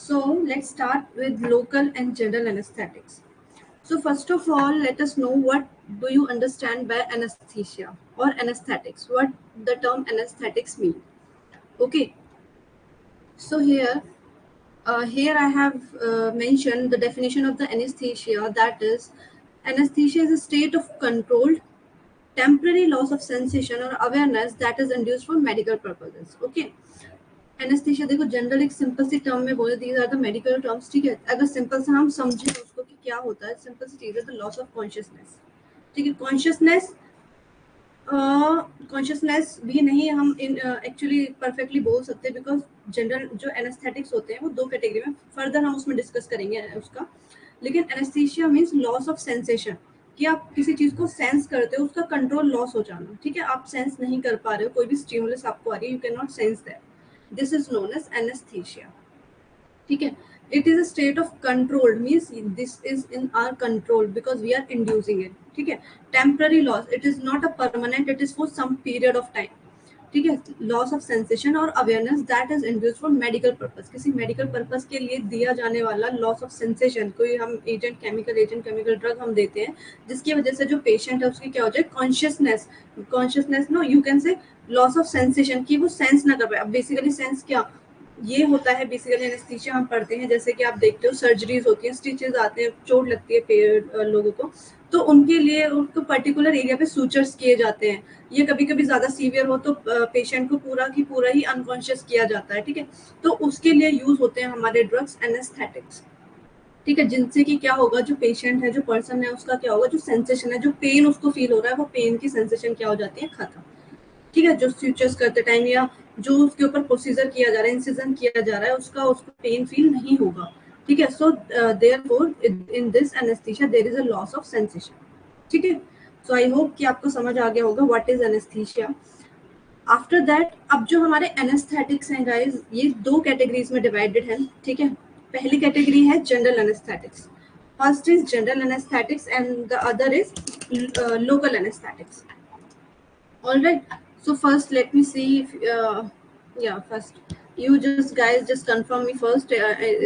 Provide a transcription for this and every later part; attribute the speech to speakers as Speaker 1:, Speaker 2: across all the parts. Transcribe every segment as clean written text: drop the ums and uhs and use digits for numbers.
Speaker 1: So let's start with local and general anesthetics. So first of all, let us know what do you understand by anesthesia or anesthetics? What the term anesthetics mean? Okay. So here I have mentioned the definition of the anesthesia. That is, anesthesia is a state of controlled temporary loss of sensation or awareness that is induced for medical purposes. Okay. Anaesthesia देखो general एक simple सी term में बोले these are the medical terms, ठीक है। अगर simple से हम समझे उसको कि क्या होता है, सिंपल सी चीज है द लॉस ऑफ कॉन्शियसनेस, ठीक है। कॉन्शियसनेस भी नहीं हम एक्चुअली परफेक्टली बोल सकते, बिकॉज जनरल जो एनेस्थेटिक्स होते हैं वो दो कैटेगरी में, फर्दर हम उसमें डिस्कस करेंगे उसका। लेकिन anaesthesia means loss of sensation, कि आप किसी चीज को सेंस करते हो, उसका कंट्रोल लॉस हो जाना, ठीक है। आप सेंस नहीं कर पा रहे हो, कोई भी स्टिमुलस आपको आ रही है, you can not sense that, this is known as anaesthesia, ठीक है। It is a state of control, means this is in our control because we are inducing it, ठीक है। Temporary loss, it is not a permanent, it is for some period of time, ठीक है। Loss of sensation और awareness that is induced for medical purpose, किसी medical purpose के लिए दिया जाने वाला लॉस ऑफ सेंसेशन, कोई हम एजेंट, केमिकल ड्रग हम देते हैं जिसकी वजह से जो पेशेंट है उसकी क्या हो जाए, consciousness no you can say loss of sensation, की वो सेंस ना कर पाए। अब बेसिकली सेंस क्या ये होता है, बेसिकली एनेस्थीसिया हम पढ़ते हैं, जैसे कि आप देखते हो सर्जरीज होती है, स्टिचेस आते हैं, चोट लगती है लोगों को, तो उनके लिए उनको पर्टिकुलर एरिया पे सूचर्स किए जाते हैं। ये कभी कभी ज्यादा सीवियर हो तो पेशेंट को पूरा की पूरा ही अनकॉन्शियस किया जाता है, ठीक है। तो उसके लिए यूज होते हैं हमारे ड्रग्स एनेस्थेटिक्स, ठीक है, जिनसे कि क्या होगा, जो पेशेंट है, जो पर्सन है, उसका क्या होगा, जो सेंसेशन है, जो पेन उसको फील हो रहा है, वो पेन की सेंसेशन क्या हो जाती है, खत्म, ठीक है। जो स्यूचर्स करते टाइम या जो उसके ऊपर प्रोसीजर किया जा रहा है, इंसिजन किया जा रहा है, उसको पेन फील नहीं होगा, ठीक है। So therefore in this anaesthesia there is a loss of sensation, ठीक है। सो आई होप कि आपको समझ आ गया होगा what is anaesthesia. After that, अब जो हमारे एनेस्थेटिक्स हैं गाइस, ये दो कैटेगरीज में डिवाइडेड है, ठीक है। पहली कैटेगरी है general anaesthetics, first is general anaesthetics and the other is local anaesthetics. All right. So first, let me see if yeah. First, you just guys just confirm me first.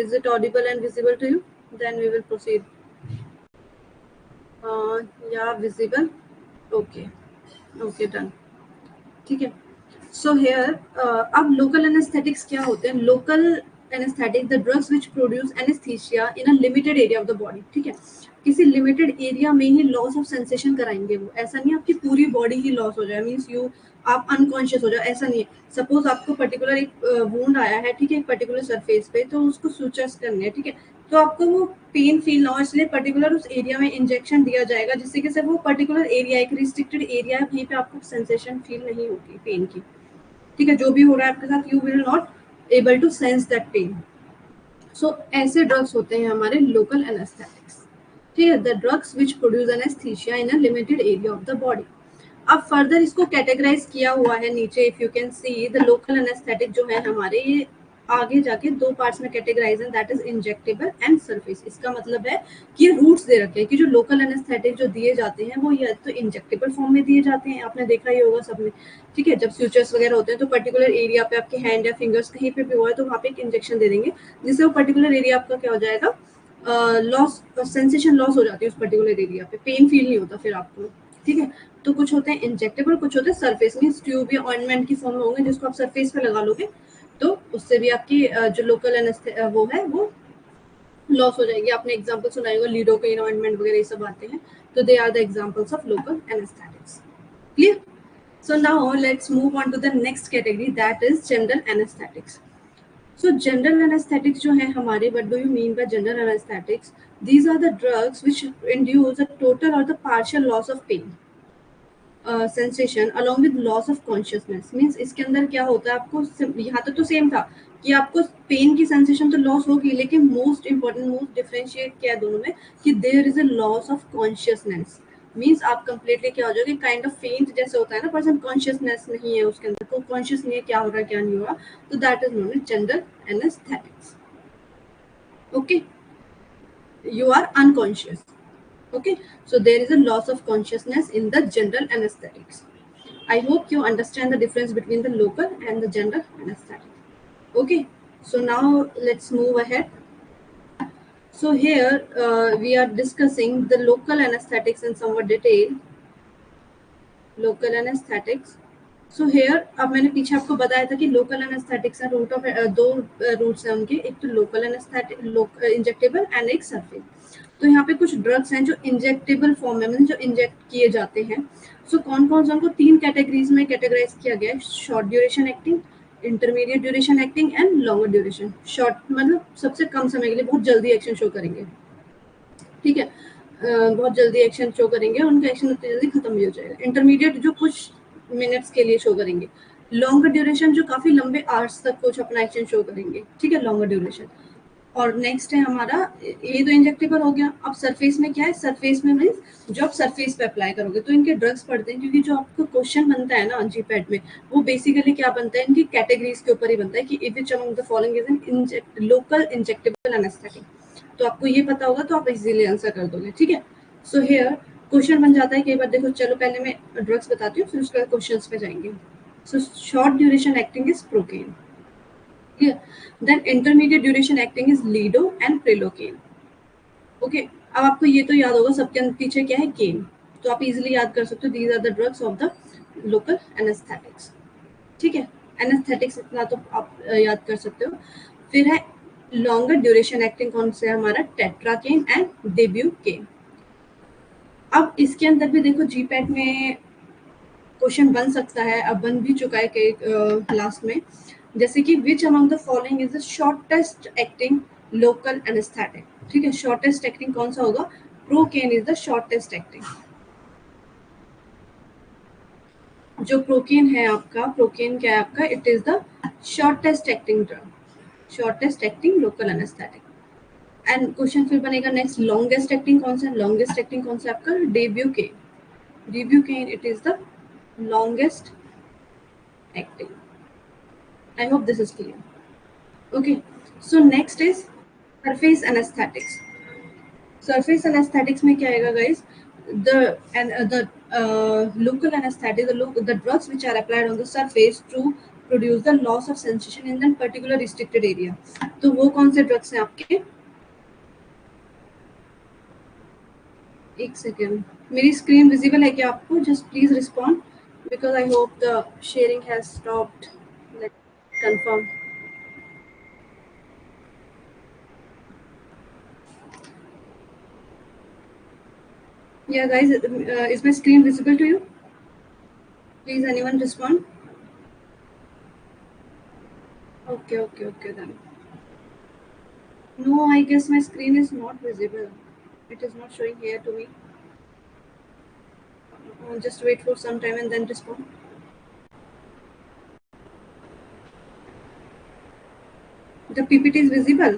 Speaker 1: Is it audible and visible to you? Then we will proceed. Yeah, visible. Okay. Okay, done. ठीक है। So here, अब local anesthetics क्या होते हैं? Local anesthetic, the drugs which produce anesthesia in a limited area of the body, ठीक है। किसी limited area में ही लॉस ऑफ सेंसेशन कराएंगे वो, ऐसा नहीं आपकी पूरी बॉडी ही लॉस हो जाए, मीन्स यू आप अनकॉन्शियस हो जाए, ऐसा नहीं है। सपोज आपको पर्टिकुलर एक वुंड आया है, ठीक है, एक पर्टिकुलर सरफेस पे, तो उसको सूचर्स करने हैं, ठीक है। तो आपको वो पेन फील ना हो, इसलिए पर्टिकुलर उस एरिया में इंजेक्शन दिया जाएगा, जिससे कि सिर्फ वो पर्टिकुलर एरिया, एक रिस्ट्रिक्टेड एरिया है, वहीं पे आपको सेंसेशन फील नहीं होगी पेन की, ठीक है। जो भी हो रहा है आपके साथ, you will not able to sense that pain. So ऐसे ड्रग्स होते हैं हमारे लोकल एनेस्थेटिक्स, ठीक है, the drugs which produce anaesthesia in a limited area of the body. अब फर्दर इसको कैटेगराइज किया हुआ है नीचे, if you can see the local anaesthetic जो है हमारे, ये आगे जाके दो पार्ट्स में कैटेगराइज है, that is injectable and surface. इसका मतलब है कि रूट्स दे रखे हैं कि जो लोकल एनेस्थेटिक जो दिए जाते हैं वो या तो इंजेक्टेबल फॉर्म में दिए जाते हैं, आपने देखा ही होगा सबने, ठीक है। जब सूचर्स वगैरह होते हैं तो पर्टिकुलर एरिया पे आपके हैंड या फिंगर्स कहीं पे भी हुआ है तो वहाँ पे एक इंजेक्शन दे देंगे, जिससे वो पर्टिकुलर एरिया आपका क्या हो जाएगा, लॉस, सेंसेशन लॉस हो जाती है उस पर्टिकुलर एरिया पे, पेन फील नहीं होता फिर आपको, ठीक है। तो कुछ होते हैं इंजेक्टेबल, कुछ होते हैं सरफेस, मीन्स ट्यूब या ऑइंटमेंट की फॉर्म में होंगे, जिसको आप सरफेस पे लगा लोगे तो उससे भी आपकी जो लोकल वो है वो लॉस हो जाएगी। आपने एग्जांपल सुनाई होगा, लिडोकेन ऑइंटमेंट वगैरह ये सब आते हैं, तो they are the examples of local anaesthetics, clear. So now let's move on to the next category, that is general anesthetics. So general anesthetics जो है हमारे, what do you mean by general anesthetics? These are the drugs which induce a total or the partial loss of pain, sensation along with loss of consciousness. Means इसके अंदर क्या होता है, आपको यहाँ तक तो सेम था कि आपको पेन की सेंसेशन तो लॉस होगी, लेकिन मोस्ट इंपॉर्टेंट, मोस्ट डिफरेंशिएट क्या है दोनों में, कि there is a loss of consciousness. Means आप कंप्लीटली क्या हो जाओगे, काइंड ऑफ फेंट जैसे होता है ना, पर्सन कॉन्शियसनेस नहीं है उसके अंदर, तो कॉन्शियस नहीं है क्या हो रहा है क्या नहीं हो रहा, तो that is known as general anaesthetics. Okay, you are unconscious. Okay, so there is a loss of consciousness in the general anesthetics. I hope you understand the difference between the local and the general anesthetic. Okay, So now let's move ahead. So here we are discussing the local anesthetics in somewhat detail. Local anesthetics. So here अब मैंने पीछे आपको बताया था कि local anaesthetics root of दो roots हैं उनके, एक तो लोकल एनेस्थेटिक इंजेक्टेबल एंड एक सरफेस. तो यहाँ पे कुछ ड्रग्स हैं जो इंजेक्टेबल फॉर्म में मतलब जो इंजेक्ट किए जाते हैं. सो कौन कौन से उनको 3 कैटेगरीज में कैटेगराइज किया गया है. Short duration acting, intermediate duration acting and longer duration. Short मतलब सबसे कम समय के लिए बहुत जल्दी एक्शन शो करेंगे, ठीक है, बहुत जल्दी एक्शन शो करेंगे, उनका एक्शन उतनी जल्दी खत्म भी हो जाएगा. इंटरमीडिएट जो कुछ मिनट्स के लिए शो करेंगे. लॉन्गर ड्यूरेशन जो काफी लंबे आवर्स तक कुछ अपना एक्शन शो करेंगे, ठीक है, लॉन्गर ड्यूरेशन. और नेक्स्ट है हमारा, ये तो इंजेक्टेबल हो गया. अब सरफेस में क्या है, सरफेस में मीन्स जो आप सरफेस पे अप्लाई करोगे तो इनके ड्रग्स पड़ते हैं, क्योंकि जो आपको क्वेश्चन बनता है ना जीपैट में, वो बेसिकली क्या बनता है, इनकी कैटेगरीज के ऊपर ही बनता है कि if which among the following is an local injectable anaesthetic. तो आपको ये पता होगा तो आप इजीली आंसर कर दोगे, ठीक है. सो हियर क्वेश्चन बन जाता है कई बार. देखो चलो पहले मैं ड्रग्स बताती हूँ, फिर उसके बाद क्वेश्चंस पे जाएंगे. So short duration acting is procaine. Then intermediate duration acting is lido and prelocaine. Okay, अब आपको ये तो याद होगा सबके पीछे क्या है, केन. तो आप इजीली याद कर सकते हो, these are the drugs of the local anesthetics. ठीक है, एनेस्थेटिक्स इतना तो आप याद कर सकते हो. फिर है लॉन्गर ड्यूरेशन एक्टिंग, कौन सा है हमारा, टेट्राकेन एंड डेब्यूकेन. अब इसके अंदर भी देखो जीपैट में क्वेश्चन बन सकता है, अब बन भी चुका है कई क्लास में, जैसे कि विच among the following is the shortest acting local anaesthetic. ठीक है, शॉर्टेस्ट एक्टिंग कौन सा होगा, procaine is the shortest acting. जो प्रोकेन है आपका, प्रोकेन क्या है आपका, it is the shortest acting drug, shortest acting local anaesthetic. And question फिर बनेगा नेक्स्ट, लॉन्गेस्ट एक्टिंग कौन सा है, लॉन्गेस्ट एक्टिंग कौन सा है आपका, dibucaine. Dibucaine it is the longest acting. I hope this is clear. Okay, so next is surface anesthetics. Surface anesthetics में क्या आएगा guys, the local anesthetic, the drugs which are applied on the surface to produce the loss of sensation in that particular restricted area. तो वो कौन से drugs हैं आपके, एक सेकेंड, मेरी स्क्रीन विजिबल है क्या आपको, just please respond because I hope the sharing has stopped. Let's confirm. Yeah guys, is my screen visible to you? Please anyone respond. Okay then. No, I guess my screen is not visible. It is not showing here to me. Just wait for some time and then respond. The PPT is visible.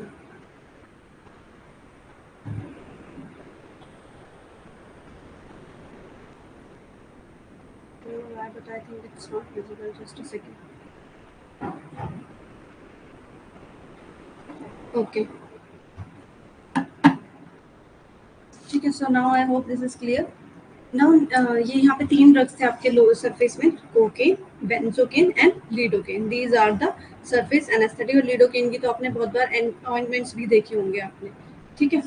Speaker 1: But I think it's not visible. Just a second. Okay. ठीक है, so now I hope this is clear. Now ये यहाँ पे 3 drugs थे आपके lower surface में, cocaine, benzocaine and lidocaine. These are the surface anaesthetic. और lidocaine की तो आपने बहुत बार ऑइंटमेंट्स भी देखे होंगे आपने, ठीक है.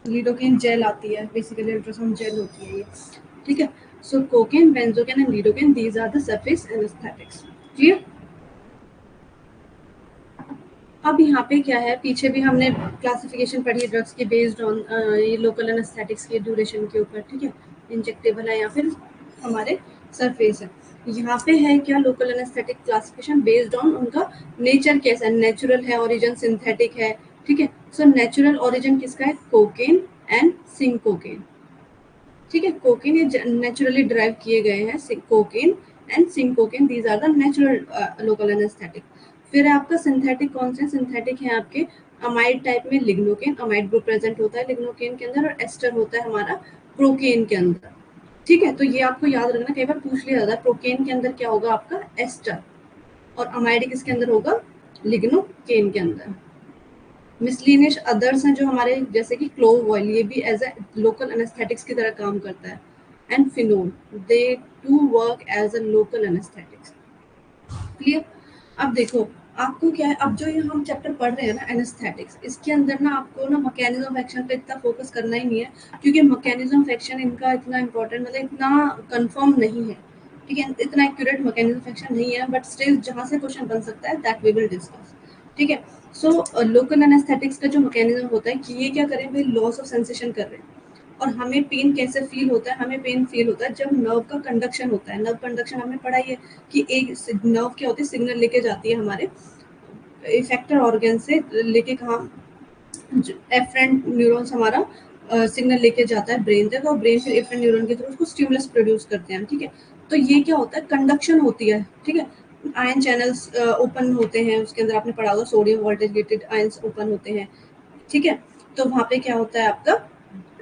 Speaker 1: लिडोकेन जेल आती है, बेसिकली अल्ट्रासाउंड जेल होती है ये, ठीक है. So cocaine, benzocaine and lidocaine, these are the surface anaesthetics. Clear. अब यहाँ पे क्या है, पीछे भी हमने क्लासिफिकेशन पढ़ी ड्रग्स की बेस्ड ऑन ये लोकल एनेस्थेटिक्स के ड्यूरेशन के ऊपर, ठीक है. इंजेक्टेबल है या फिर हमारे सरफेस है. यहाँ पे है क्या, local anaesthetic classification based on उनका नेचर कैसा है, नेचुरल है, ओरिजिन सिंथेटिक है, ठीक है. सो नेचुरल ओरिजिन किसका है, कोकेन एंड सिंकोकेन, ठीक है. कोकेन ये नेचुरली ड्राइव किए गए हैं, cocaine and cinchocaine, these are the natural local anaesthetic. फिर आपका सिंथेटिक कौन से, सिंथेटिक है आपके अमाइड टाइप में लिग्नोकेन, अमाइड ग्रुप प्रेजेंट होता है लिग्नोकेन के अंदर, और एस्टर होता है हमारा प्रोकेन के अंदर, ठीक है. तो ये आपको याद रखना, कई बार पूछ लिया जाता है, प्रोकेन के अंदर क्या होगा आपका, एस्टर, और अमाइड किसके अंदर होगा, लिग्नोकेन के अंदर. मिसलिनियस अदर्स हैं जो हमारे, जैसे कि क्लोव ऑयल, ये भी एज ए लोकल एनेस्थेटिक्स की तरह काम करता है. And phenol, they to work as a local anaesthetics. Clear. अब देखो आपको क्या है, अब जो ये हम चैप्टर पढ़ रहे हैं ना एनेस्थेटिक्स, इसके अंदर ना आपको ना मैकेनिज्म ऑफ एक्शन पे इतना फोकस करना ही नहीं है, क्योंकि मैकेनिज्म ऑफ एक्शन इनका इतना इंपॉर्टेंट मतलब इतना कंफर्म नहीं है, ठीक है, इतना एक्यूरेट मैकेनिज्म ऑफ एक्शन नहीं है, बट स्टिल जहाँ से क्वेश्चन बन सकता है दैट वी विल डिस्कस, ठीक है। सो लोकल एनेस्थेटिक्स का जो मैकेनिज्म होता है कि ये क्या करें भाई, लॉस ऑफ सेंसेशन कर रहे हैं, और हमें पेन कैसे फील होता है, हमें पेन फील होता है जब नर्व का कंडक्शन होता है। नर्व कंडक्शन हमने पढ़ा है कि एक नर्व क्या होती है, सिग्नल लेके जाती है हमारे इफेक्टर ऑर्गन से लेके कहाँ, एफरेंट न्यूरॉन्स हमारा सिग्नल लेके जाता है ब्रेन तक, और ब्रेन फिर एफरेंट न्यूरॉन के थ्रू उसको स्टिमुलस प्रोड्यूस करते हैं, ठीक है। तो ये क्या होता है, कंडक्शन होती है, ठीक है। आयन चैनल्स ओपन होते हैं, उसके अंदर आपने पढ़ा होगा sodium voltage gated ions open होते हैं, ठीक है। तो वहां पे क्या होता है, आपका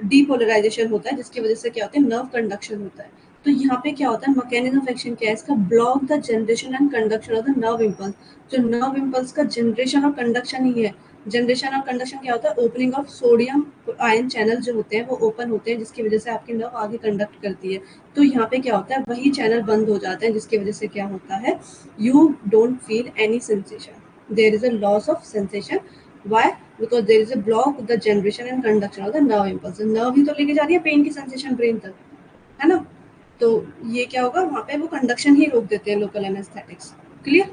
Speaker 1: डीपोलराइजेशन होता है, जिसकी वजह से क्या होता है, नर्व कंडक्शन होता है। तो यहाँ पे क्या होता है, मैकेनिज्म ऑफ एक्शन क्या है इसका, block the generation and conduction of the nerve impulse. जो नर्व इम्पल्स का जनरेशन और कंडक्शन ही है, जनरेशन और कंडक्शन क्या होता है, opening of sodium ion channel जो होते हैं वो ओपन होते हैं, जिसकी वजह से आपकी नर्व आगे कंडक्ट करती है। तो यहाँ पे क्या होता है, वही चैनल बंद हो जाते हैं, जिसकी वजह से क्या होता है, you don't feel any sensation, there is a loss of sensation. Why? Because there is a block the generation and conduction of the nerve impulse. Nerve ही तो लेके जा रही है पेन की सेंसेशन ब्रेन तक, है ना। तो ये क्या होगा, वहां पे वो कंडक्शन ही रोक देते हैं लोकल एनेस्थेटिक्स। क्लियर?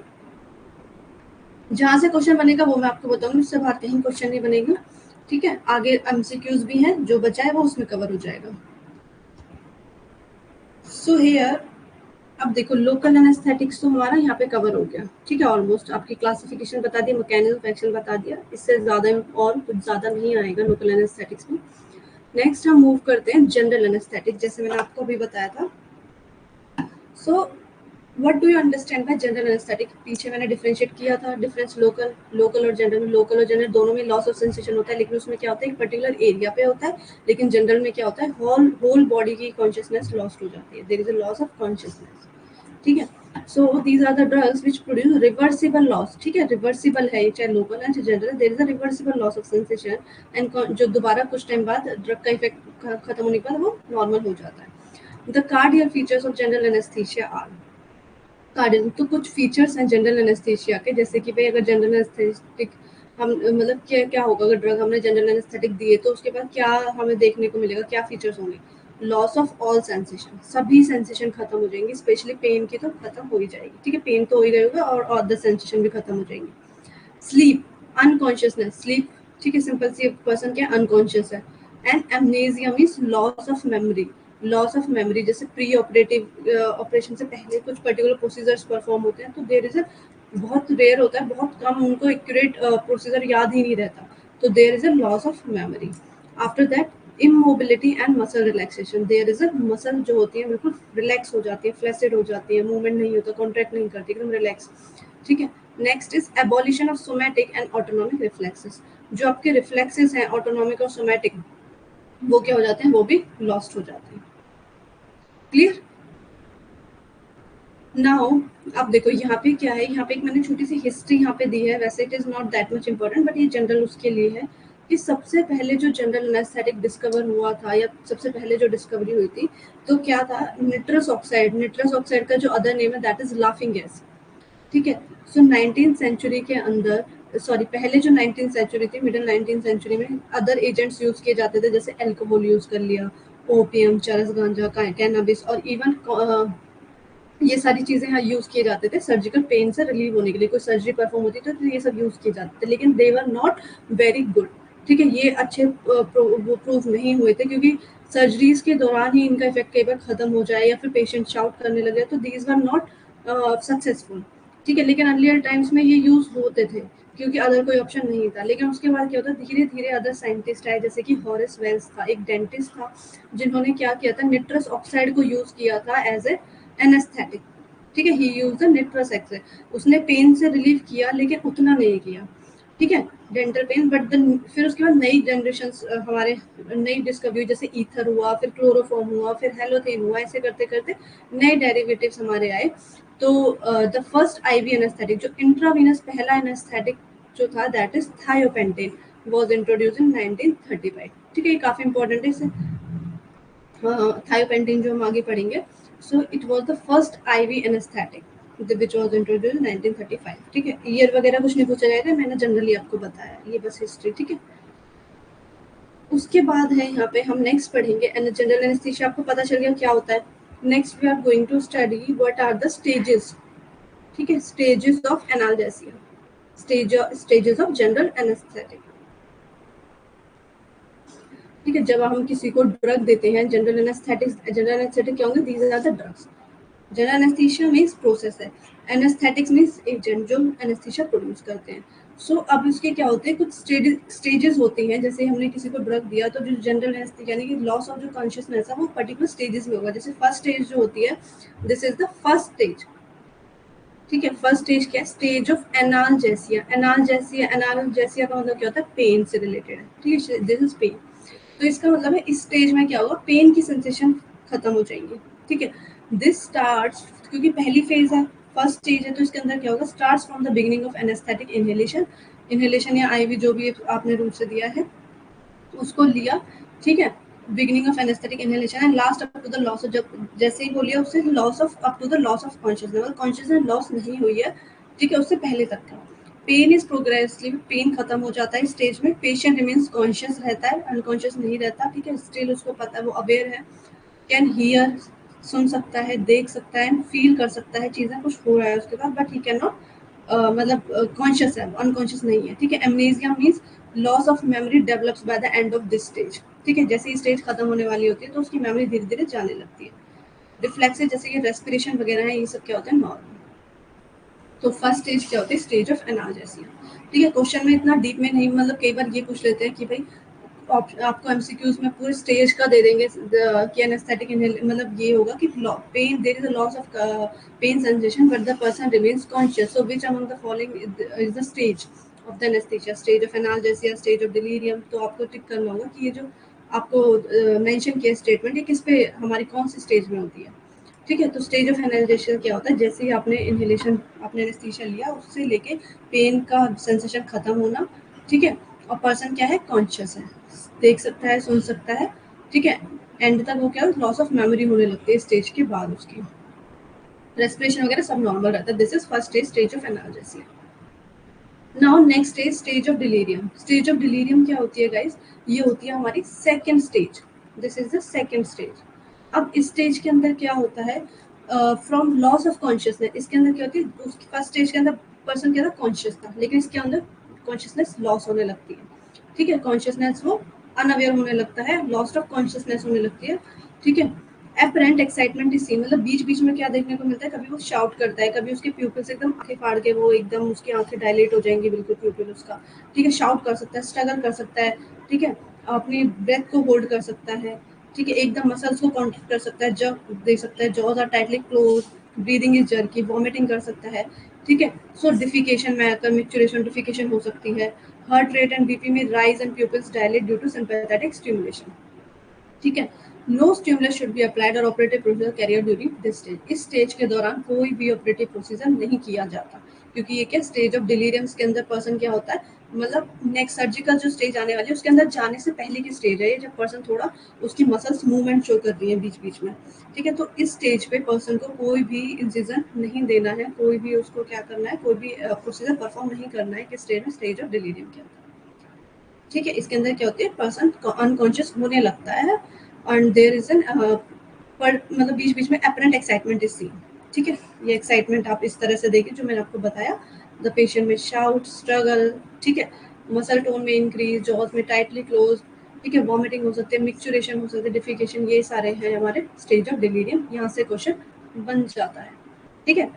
Speaker 1: जहां से क्वेश्चन बनेगा वो मैं आपको बताऊंगी, उससे बाहर कहीं क्वेश्चन नहीं बनेगा, ठीक है। आगे एमसीक्यूज भी हैं, जो बचा है वो उसमें कवर हो जाएगा। सो हियर अब देखो, लोकल एनेस्थेटिक्स तो हमारा यहाँ पे कवर हो गया, ठीक है। ऑलमोस्ट आपकी क्लासिफिकेशन बता दी, मैकेनिज्म ऑफ एक्शन बता दिया, इससे ज्यादा और कुछ ज्यादा नहीं आएगा लोकल एनेस्थेटिक्स में। नेक्स्ट हम मूव करते हैं जनरल एनेस्थेटिक, जैसे मैंने आपको अभी बताया था। So what do you understand by general anaesthetic? पीछे मैंने डिफरेंशिएट किया था डिफरेंस लोकल लोकल और जनरल में। लोकल और जनरल दोनों में लॉस ऑफ सेंसेशन होता है, लेकिन उसमें क्या होता है, एक पर्टिकुलर एरिया पे होता है। लेकिन जनरल में क्या होता है, होल बॉडी की कॉन्शियसनेस लॉस्ट हो जाती है, there is a loss of consciousness, ठीक है। So these are the drugs which produce reversible loss, ठीक है, रिवर्सिबल है, चाहे लोकल है चाहे general, there is a reversible loss of sensation and जो दोबारा कुछ टाइम बाद ड्रग का इफेक्ट खत्म होने के बाद वो नॉर्मल हो जाता है। The cardinal features of general anaesthesia are, cardinal तो कुछ फीचर्स हैं जनरल एनेस्थीसिया के, जैसे कि भाई अगर जनरल एनेस्थेटिक हम मतलब क्या क्या होगा, अगर ड्रग हमने जनरल एनेस्थेटिक दिए तो उसके बाद क्या हमें देखने को मिलेगा, क्या फीचर्स होंगे, लॉस ऑफ ऑल सेंसेशन, सभी सेंसेशन खत्म हो जाएंगी, स्पेशली पेन की तो खत्म हो ही जाएगी, ठीक है, पेन तो हो ही रहेगा और अदर सेंसेशन भी खत्म हो जाएंगे। स्लीप, अनकॉन्शियसनेस, स्लीप, ठीक है, सिंपल सी पर्सन क्या अनकॉन्शियस है। And amnesia means loss of memory, loss of memory, जैसे प्री ऑपरेटिव ऑपरेशन से पहले कुछ पर्टिकुलर प्रोसीजर्स परफॉर्म होते हैं, तो देयर इज अ बहुत रेयर होता है, बहुत कम उनको एक्यूरेट प्रोसीजर याद ही नहीं रहता, तो there is a loss of memory. After that immobility and muscle relaxation, there is a muscle जो होती है बिल्कुल रिलैक्स हो जाती है, फ्लेसिड हो जाती है, मूवमेंट नहीं होता, कॉन्ट्रैक्ट नहीं करती, एकदम रिलैक्स, ठीक है। Next is abolition of somatic and autonomic reflexes, जो आपके रिफ्लेक्सेस हैं ऑटोनॉमिक और सोमैटिक, वो क्या हो जाते हैं, वो भी लॉस्ट हो जाते हैं। क्लियर? नाउ अब देखो यहाँ पे क्या है, यहाँ पे एक मैंने छोटी सी हिस्ट्री यहाँ पे दी है, वैसे it is not that much important, but ये जनरल उसके लिए है कि सबसे पहले जो जनरल एनेस्थेटिक डिस्कवर हुआ था, या सबसे पहले जो डिस्कवरी हुई थी, तो क्या था, निट्रस ऑक्साइड, निट्रस ऑक्साइड का जो अदर नेम है दैट इज लाफिंग गैस, ठीक है। सो 19th सेंचुरी के अंदर, सॉरी पहले जो 19th सेंचुरी थी, मिडिल 19th सेंचुरी में अदर एजेंट्स यूज किए जाते थे, जैसे अल्कोहल यूज कर लिया, ओपियम, चरस गांजा, कैनबिस, और इवन ये सारी चीजें यहाँ यूज किए जाते थे सर्जिकल पेन से रिलीव होने के लिए, कोई सर्जरी परफॉर्म होती थी तो ये सब यूज किए जाते थे, लेकिन दे वर नॉट वेरी गुड, ठीक है, ये अच्छे वो प्रूव नहीं हुए थे, क्योंकि सर्जरीज के दौरान ही इनका इफेक्ट कई बार खत्म हो जाए या फिर पेशेंट शाउट करने लगे, तो दीज वर नॉट सक्सेसफुल, ठीक है। लेकिन अर्लियर टाइम्स में ये यूज होते थे क्योंकि अदर कोई ऑप्शन नहीं था। लेकिन उसके बाद क्या होता, धीरे धीरे अदर साइंटिस्ट आए, जैसे कि हॉरेस वेल्स था, एक डेंटिस्ट था, जिन्होंने क्या किया था, निट्रस ऑक्साइड को यूज किया था एज ए एनेस्थेटिक, ठीक है, ही यूज द निट्रस ऑक्साइड, उसने पेन से रिलीव किया लेकिन उतना नहीं किया, ठीक है, डेंटल पेन, बट फिर उसके बाद नई जनरेशन हमारे नई डिस्कवरी, जैसे ईथर हुआ, फिर क्लोरोफॉर्म हुआ, फिर हेलोथेन हुआ, ऐसे करते करते नए डेरिवेटिव्स हमारे आए। तो द फर्स्ट आईवी एनेस्थेटिक, जो इंट्रावीनस पहला एनेस्थेटिक जो था, that is thiopentone, was introduced in 1935, ठीक है, ये काफी इंपॉर्टेंट है, इसे थायोपेंटेन जो हम आगे पढ़ेंगे। So it was the first IV anaesthetic which was introduced 1935। ठीक है, ईयर वगैरह कुछ नहीं पूछा जाएगा, मैंने जनरली आपको बताया, ये बस हिस्ट्री। ठीक है, उसके बाद है यहाँ पे हम नेक्स्ट पढ़ेंगे जनरल एनेस्थीसिया। आपको पता चल गया क्या होता है। Next we are going to study what are the stages. ठीक है, stages of analgesia, stages of general anaesthetic. ठीक है, जब हम किसी को ड्रग देते हैं, जनरल एनेस्थेटिक क्या होंगे, these are the drugs. General anaesthesia means process है, एनेस्थेटिक्स मीन्स एजेंट जो एनेस्थीसिया प्रोड्यूस करते हैं। सो अब इसके क्या होते हैं, कुछ स्टेजेस होती हैं। जैसे हमने किसी को ड्रग दिया तो जो जनरल एनेस्थीसिया यानी कि लॉस ऑफ जो कॉन्शियसनेस है वो पर्टिकुलर स्टेजेस में होगा। जैसे फर्स्ट स्टेज जो होती है, this is the first stage. ठीक है, फर्स्ट स्टेज क्या है, स्टेज ऑफ एनाल्जेसिया। एनाल्जेसिया का मतलब क्या होता है, पेन से रिलेटेड है। ठीक है, दिस इज पेन। तो इसका मतलब है इस स्टेज में क्या होगा, पेन की सेंसेशन खत्म हो जाएंगी। ठीक है, दिस स्टार्ट्स, क्योंकि पहली फेज है, फर्स्ट स्टेज है, तो इसके अंदर क्या होगा, starts from the beginning of anaesthetic inhalation या आईवी जो भी आपने रूट से दिया है उसको लिया। ठीक है, beginning of anaesthetic inhalation and last up to the loss of, जब जैसे ही बोलिए उससे loss of up to the loss of consciousness, मतलब कॉन्शियसनेस लॉस नहीं हुई है। ठीक है, उससे पहले तक का पेन इज प्रोग्रेसिव, पेन खत्म हो जाता है स्टेज में। पेशेंट रिमेन्स कॉन्शियस रहता है, अनकॉन्शियस नहीं रहता। ठीक है, स्टिल उसको पता है, वो अवेयर है, कैन हियर, सुन सकता है, देख सकता है, फील कर सकता है चीजें, कुछ हो रहा है उसके पास, बट ही कैन नॉट मतलब कॉन्शियस है, अनकॉन्शियस नहीं है। ठीक है, amnesia means loss of memory develops by the end of this stage. ठीक है, जैसे ही स्टेज खत्म होने वाली होती है तो उसकी मेमोरी धीरे धीरे जाने लगती है। रिफ्लेक्सेस जैसे कि रेस्पिरेशन वगैरह है, ये सब क्या होता है, नॉर्मल। तो फर्स्ट स्टेज क्या होती है, स्टेज ऑफ एनाल्जेसिया। ठीक है, क्वेश्चन में इतना डीप में नहीं, मतलब कई बार ये पूछ लेते हैं कि भाई आपको एमसीक्यूज में पूरे स्टेज का दे देंगे कि एनेस्थेटिक मतलब ये होगा कि pain, there is a loss of pain sensation but the person remains conscious, so which among the following is the stage of the anaesthesia, stage of analgesia, stage of delirium. तो आपको टिक करना होगा कि ये जो आपको मेंशन किया statement, ये किस पे हमारी कौन सी स्टेज में होती है। ठीक है, तो स्टेज ऑफ एनाल्जेसिया क्या होता है, जैसे ही आपने इनहेलेशन, आपने एनेस्थीसिया लिया, उससे लेके पेन का सेंसेशन खत्म होना। ठीक है, और पर्सन क्या है, कॉन्शियस है, देख सकता है, सुन सकता है। ठीक है, एंड तक वो क्या है, लॉस ऑफ मेमोरी होने लगती है स्टेज के बाद, उसकी रेस्पिरेशन वगैरह सब नॉर्मल रहता है। This is first stage of analgesia. Now next is stage of delirium. Stage of delirium क्या होती है गाइस, ये होती है हमारी second stage. This is the second stage. अब इस स्टेज के अंदर क्या होता है, फ्रॉम लॉस ऑफ कॉन्शियसनेस, इसके अंदर क्या होती है, उसकी फर्स्ट स्टेज के अंदर पर्सन क्या था, कॉन्शियस था, लेकिन इसके अंदर कॉन्शियसनेस लॉस होने लगती है। ठीक है, कॉन्शियसनेस वो अनअवेयर होने लगता है, लॉस्ट ऑफ कॉन्शियसनेस होने लगती है। ठीक है, एपरेंट एक्साइटमेंट इज सीन, मतलब बीच बीच में क्या देखने को मिलता है, कभी वो शाउट करता है, कभी उसके प्यूपिल्स एकदम आंखें फाड़ के वो एकदम उसकी आंखें डायलेट हो जाएंगी बिल्कुल, प्यूपिल उसका। ठीक है, शाउट कर सकता है, स्ट्रगल कर सकता है। ठीक है, अपनी ब्रेथ को होल्ड कर सकता है। ठीक है, एकदम मसल्स को कॉन्ट्रैक्ट कर सकता है, जब दे सकता है, jaws are tightly close, breathing is jerky, vomiting कर सकता है। ठीक है, सो डिफिकेशन में आकर मिक्चुरेशन, डिफिकेशन हो सकती है। हार्ट रेट एंड बीपी में rise and pupils dilate due to sympathetic stimulation. ठीक है, no stimulus should be applied और operative procedure carried during this stage. इस स्टेज के दौरान कोई भी ऑपरेटिव प्रोसीजर नहीं किया जाता, क्योंकि ये क्या स्टेज ऑफ डिलीरियम्स के अंदर पर्सन क्या होता है, मतलब नेक्स्ट सर्जिकल जो स्टेज आने वाली है उसके अंदर जाने से पहले की स्टेज है ये, जब पर्सन थोड़ा उसकी मसल्स मूवमेंट शो कर रही है बीच बीच में। ठीक है, तो इस स्टेज पे पर्सन को कोई भी इंसिजन नहीं देना है, कोई भी उसको क्या करना है, कोई भी प्रोसीजर परफॉर्म नहीं करना है, कि स्टेज में, स्टेज ऑफ डिलीरियम के अंदर। ठीक है, इसके अंदर क्या होती है, पर्सन अनकॉन्शियस होने लगता है एंड देयर इज एन पर मतलब बीच बीच में अपरेंट एक्साइटमेंट इज सीन। ठीक है, ये एक्साइटमेंट आप इस तरह से देखिए जो मैंने आपको बताया, द पेशेंट में शाउट, स्ट्रगल। ठीक है, मसल टोन में इंक्रीज, जॉज में टाइटली क्लोज। ठीक है, वॉमिटिंग हो सकती है, मिक्चुरेशन हो सकती है, डिफिकेशन, ये सारे हैं हमारे स्टेज ऑफ डिलीरियम। यहाँ से क्वेश्चन बन जाता है। ठीक है,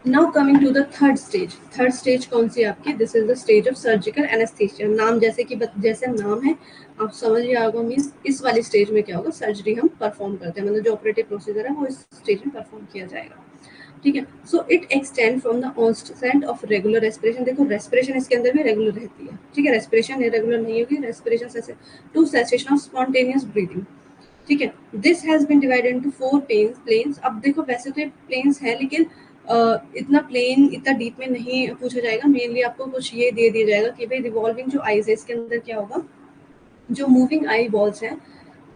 Speaker 1: now coming to the third stage. Third stage कौन सी आपकी, this is the stage of surgical anaesthesia. नाम जैसे कि जैसे नाम है आप समझ ही आओगे, मीन्स इस वाली स्टेज में क्या होगा, सर्जरी हम परफॉर्म करते हैं, मतलब जो ऑपरेटिव प्रोसीजर है वो इस स्टेज में परफॉर्म किया जाएगा। ठीक है, so it extend from the onset of regular respiration. देखो रेस्पिरेशन इसके अंदर भी रेगुलर रहती है। ठीक है, रेस्पिरेशन इरेगुलर नहीं होगी, respiration to cessation of spontaneous breathing. ठीक है, this has been divided into 4 planes. अब देखो वैसे तो ये प्लेन्स है, लेकिन इतना प्लेन, इतना डीप में नहीं पूछा जाएगा। मेनली आपको कुछ ये दे दिया जाएगा कि भाई रिवॉल्विंग जो आईज है, इसके अंदर क्या होगा, जो मूविंग आई बॉल्स हैं,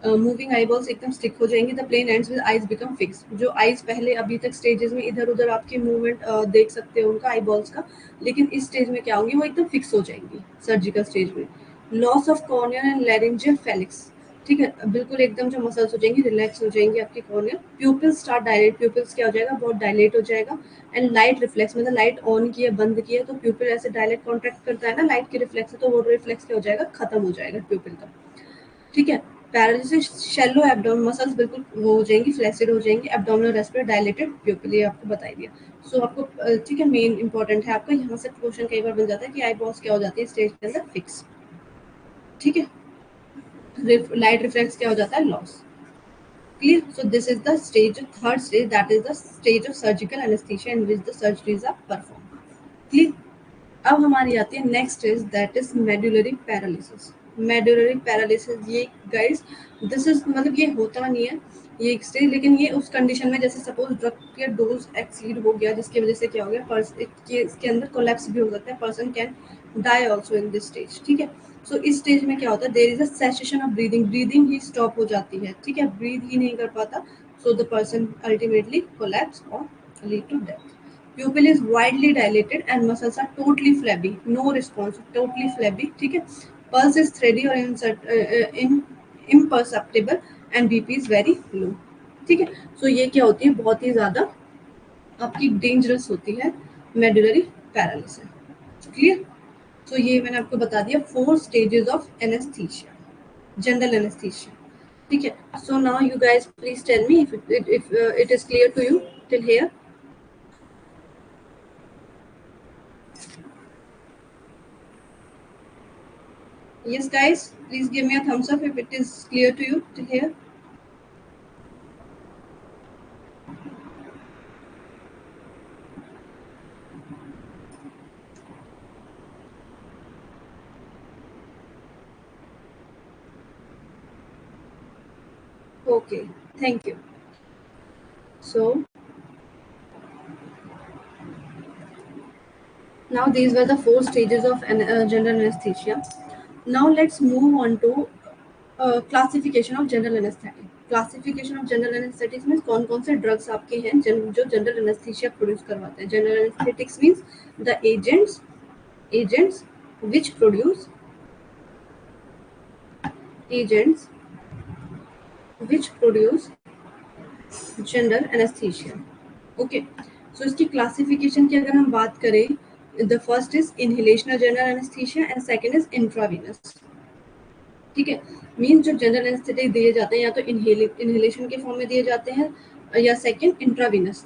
Speaker 1: मूविंग आई बॉल्स एकदम स्टिक हो जाएंगी, the plane ends with eyes become fix. जो आईज पहले अभी तक स्टेजेस में इधर उधर आपकी मूवमेंट देख सकते हो उनका आई बॉल्स का, लेकिन इस स्टेज में क्या होंगी, वो एकदम फिक्स हो जाएंगी सर्जिकल स्टेज में। Loss of corneal and laryngeal Felix, ठीक है, बिल्कुल एकदम जो मसल्स हो जाएंगी रिलैक्स हो जाएंगी आपकी corneal. Pupils start dilate, pupils क्या हो जाएगा, बहुत डायलेट हो जाएगा। एंड लाइट रिफ्लेक्स, मतलब लाइट ऑन की है बंद की है तो प्यूपिल ऐसे डायलेट कॉन्ट्रैक्ट करता है ना लाइट के रिफ्लेक्स से, तो वो रिफ्लेक्स क्या हो जाएगा, खत्म हो जाएगा प्यूपिल का, ठीक है। पैरालिसिस, शैलो एब्डोमेन, मसल्स बिल्कुल वो हो जाएंगी, फ्लैसिड हो जाएंगी। एब्डोमिनल रेस्पिरेट डायलेटेड प्यूपिल, ये आपको बताई दिया। सो आपको ठीक है, मेन इंपॉर्टेंट है आपका, यहाँ से क्वेश्चन कई बार बन जाता है कि आई बॉल्स क्या हो जाती है स्टेज के अंदर, फिक्स, ठीक है। लाइट रिफ्लेक्स क्या हो जाता है, loss, clear. So this is the stage, third stage, that is the stage of surgical anaesthesia in which the surgeries are perform, clear. अब हमारी आती है next is that is medullary paralysis. Medullary paralysis, ये guys this is, मतलब ये होता नहीं है ये एक स्टेज, लेकिन ये उस कंडीशन में जैसे सपोज ड्रग के डोज एक्सीड हो गया जिसकी वजह से क्या हो गया, इसके अंदर कोलैप्स भी हो सकता है, person can die also in this stage, ठीक है। सो इस स्टेज में क्या होता है, there is a cessation of breathing, breathing ही स्टॉप हो जाती है, ठीक है, ब्रीथ ही नहीं कर पाता, so the person ultimately collapse और lead to death. Pupil is widely dilated and muscles are totally flabby, no response, totally flabby, ठीक है। Pulse is thready or imperceptible and BP is very low, ठीक है। सो ये क्या होती है, बहुत ही ज्यादा आपकी डेंजरस होती है मेडुलरी पैरालिसिस, क्लियर। सो ये मैंने आपको बता दिया 4 stages of anaesthesia, general anaesthesia, ठीक है। So now you guys please tell me if it is clear to you till here. Yes, guys, please give me a thumbs up if it is clear to you till here. Okay, thank you. So, now these were the 4 stages of general anesthesia. Now let's move on to classification of general anesthetic. Classification of general anesthetics means कौन कौन से drugs आपके हैं जो general anesthesia produce करवाते हैं. General anesthetics means the agents which produce general anaesthesia, okay. So इसकी classification की अगर हम बात करें, the first is inhalational general anaesthesia and second is intravenous, ठीक है। मींस जो जनरल एनेस्थेटिक दिए जाते हैं या तो इनहेलेशन के फॉर्म में दिए जाते हैं या सेकंड इंट्रावीनस,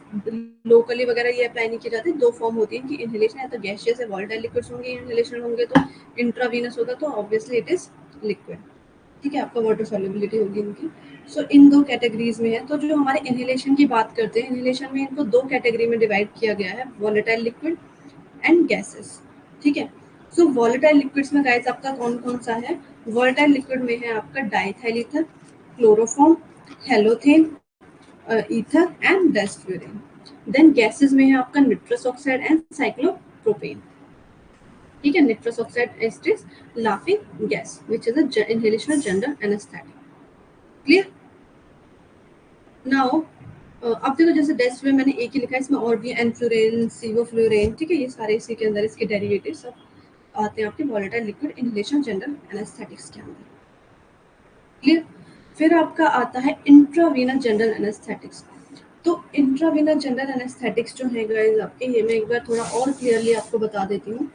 Speaker 1: लोकली वगैरह ये अप्लाई नहीं किए जाते। 2 फॉर्म होती है कि इनहेलेशन या तो गैसियस या वोलेटाइल लिक्विड्स होंगे, इनहेलेशन होंगे तो इंट्रावीनस होगा तो ऑब्वियसली इट इज लिक्विड, ठीक है, आपका वाटर सॉल्युबिलिटी होगी इनकी। सो इन 2 कैटेगरीज में है। तो जो हमारे इनहेलेशन की बात करते हैं, इनहेलेशन में इनको 2 कैटेगरी में डिवाइड किया गया है, वोलेटाइल लिक्विड एंड गैसेस, ठीक है। सो वोलेटाइल लिक्विड्स में गाइस आपका कौन कौन सा है, वोलेटाइल लिक्विड में है आपका diethyl ether, chloroform, halothane, ether and desflurane. Then gases में है आपका निट्रस ऑक्साइड एंड साइक्लोप्रोपेन, ठीक है। निट्रस ऑक्साइड एस्ट्रिस laughing gas which is a inhalational general anaesthetic, clear. Now अब देखो जैसे डेस्ट में मैंने एक ही लिखा है, इसमें और भी एनफ्लोरेन, सीवोफ्लोरेन, ठीक है, ये सारे इसी के अंदर इसके डेरिवेटिव सब आते हैं आपके volatile liquid inhalation general anaesthetics के अंदर, क्लियर। फिर आपका आता है इंट्रावीनस जनरल एनेस्थेटिक्स। तो इंट्रावीनस जनरल एनेस्थेटिक्स जो है गाइस आपके, ये मैं एक बार थोड़ा और क्लियरली आपको बता देती हूँ।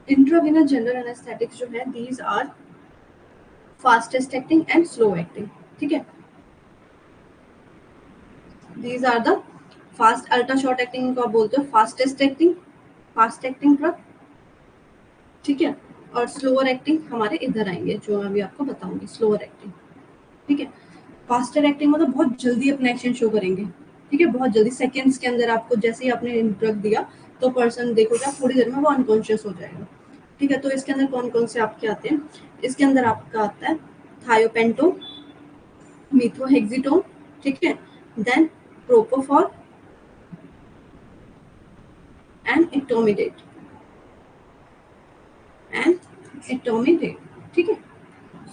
Speaker 1: इंट्रावीनस जनरल एनेस्थेटिक्स जो है, these are fastest acting and slow acting, ठीक है। These are the fast ultra short acting को आप बोलते हो fastest acting, fast acting drug, ठीक है। और स्लोअर एक्टिंग हमारे इधर आएंगे जो अभी आपको बताऊंगी, स्लोअर एक्टिंग, ठीक है। फास्टर एक्टिंग मतलब बहुत जल्दी अपना एक्शन शो करेंगे, ठीक है, बहुत जल्दी सेकेंड्स के अंदर आपको जैसे ही आपने ड्रग दिया तो पर्सन देखोगे थोड़ी देर में वो अनकॉन्शियस हो जाएगा, ठीक है। तो इसके अंदर कौन कौन से आपके आते हैं, इसके अंदर आपका आता है थायोपेंटोन, मिथोहेक्सिटोन, ठीक है, देन प्रोपोफॉल एंड इटोमिडेट, ठीक है।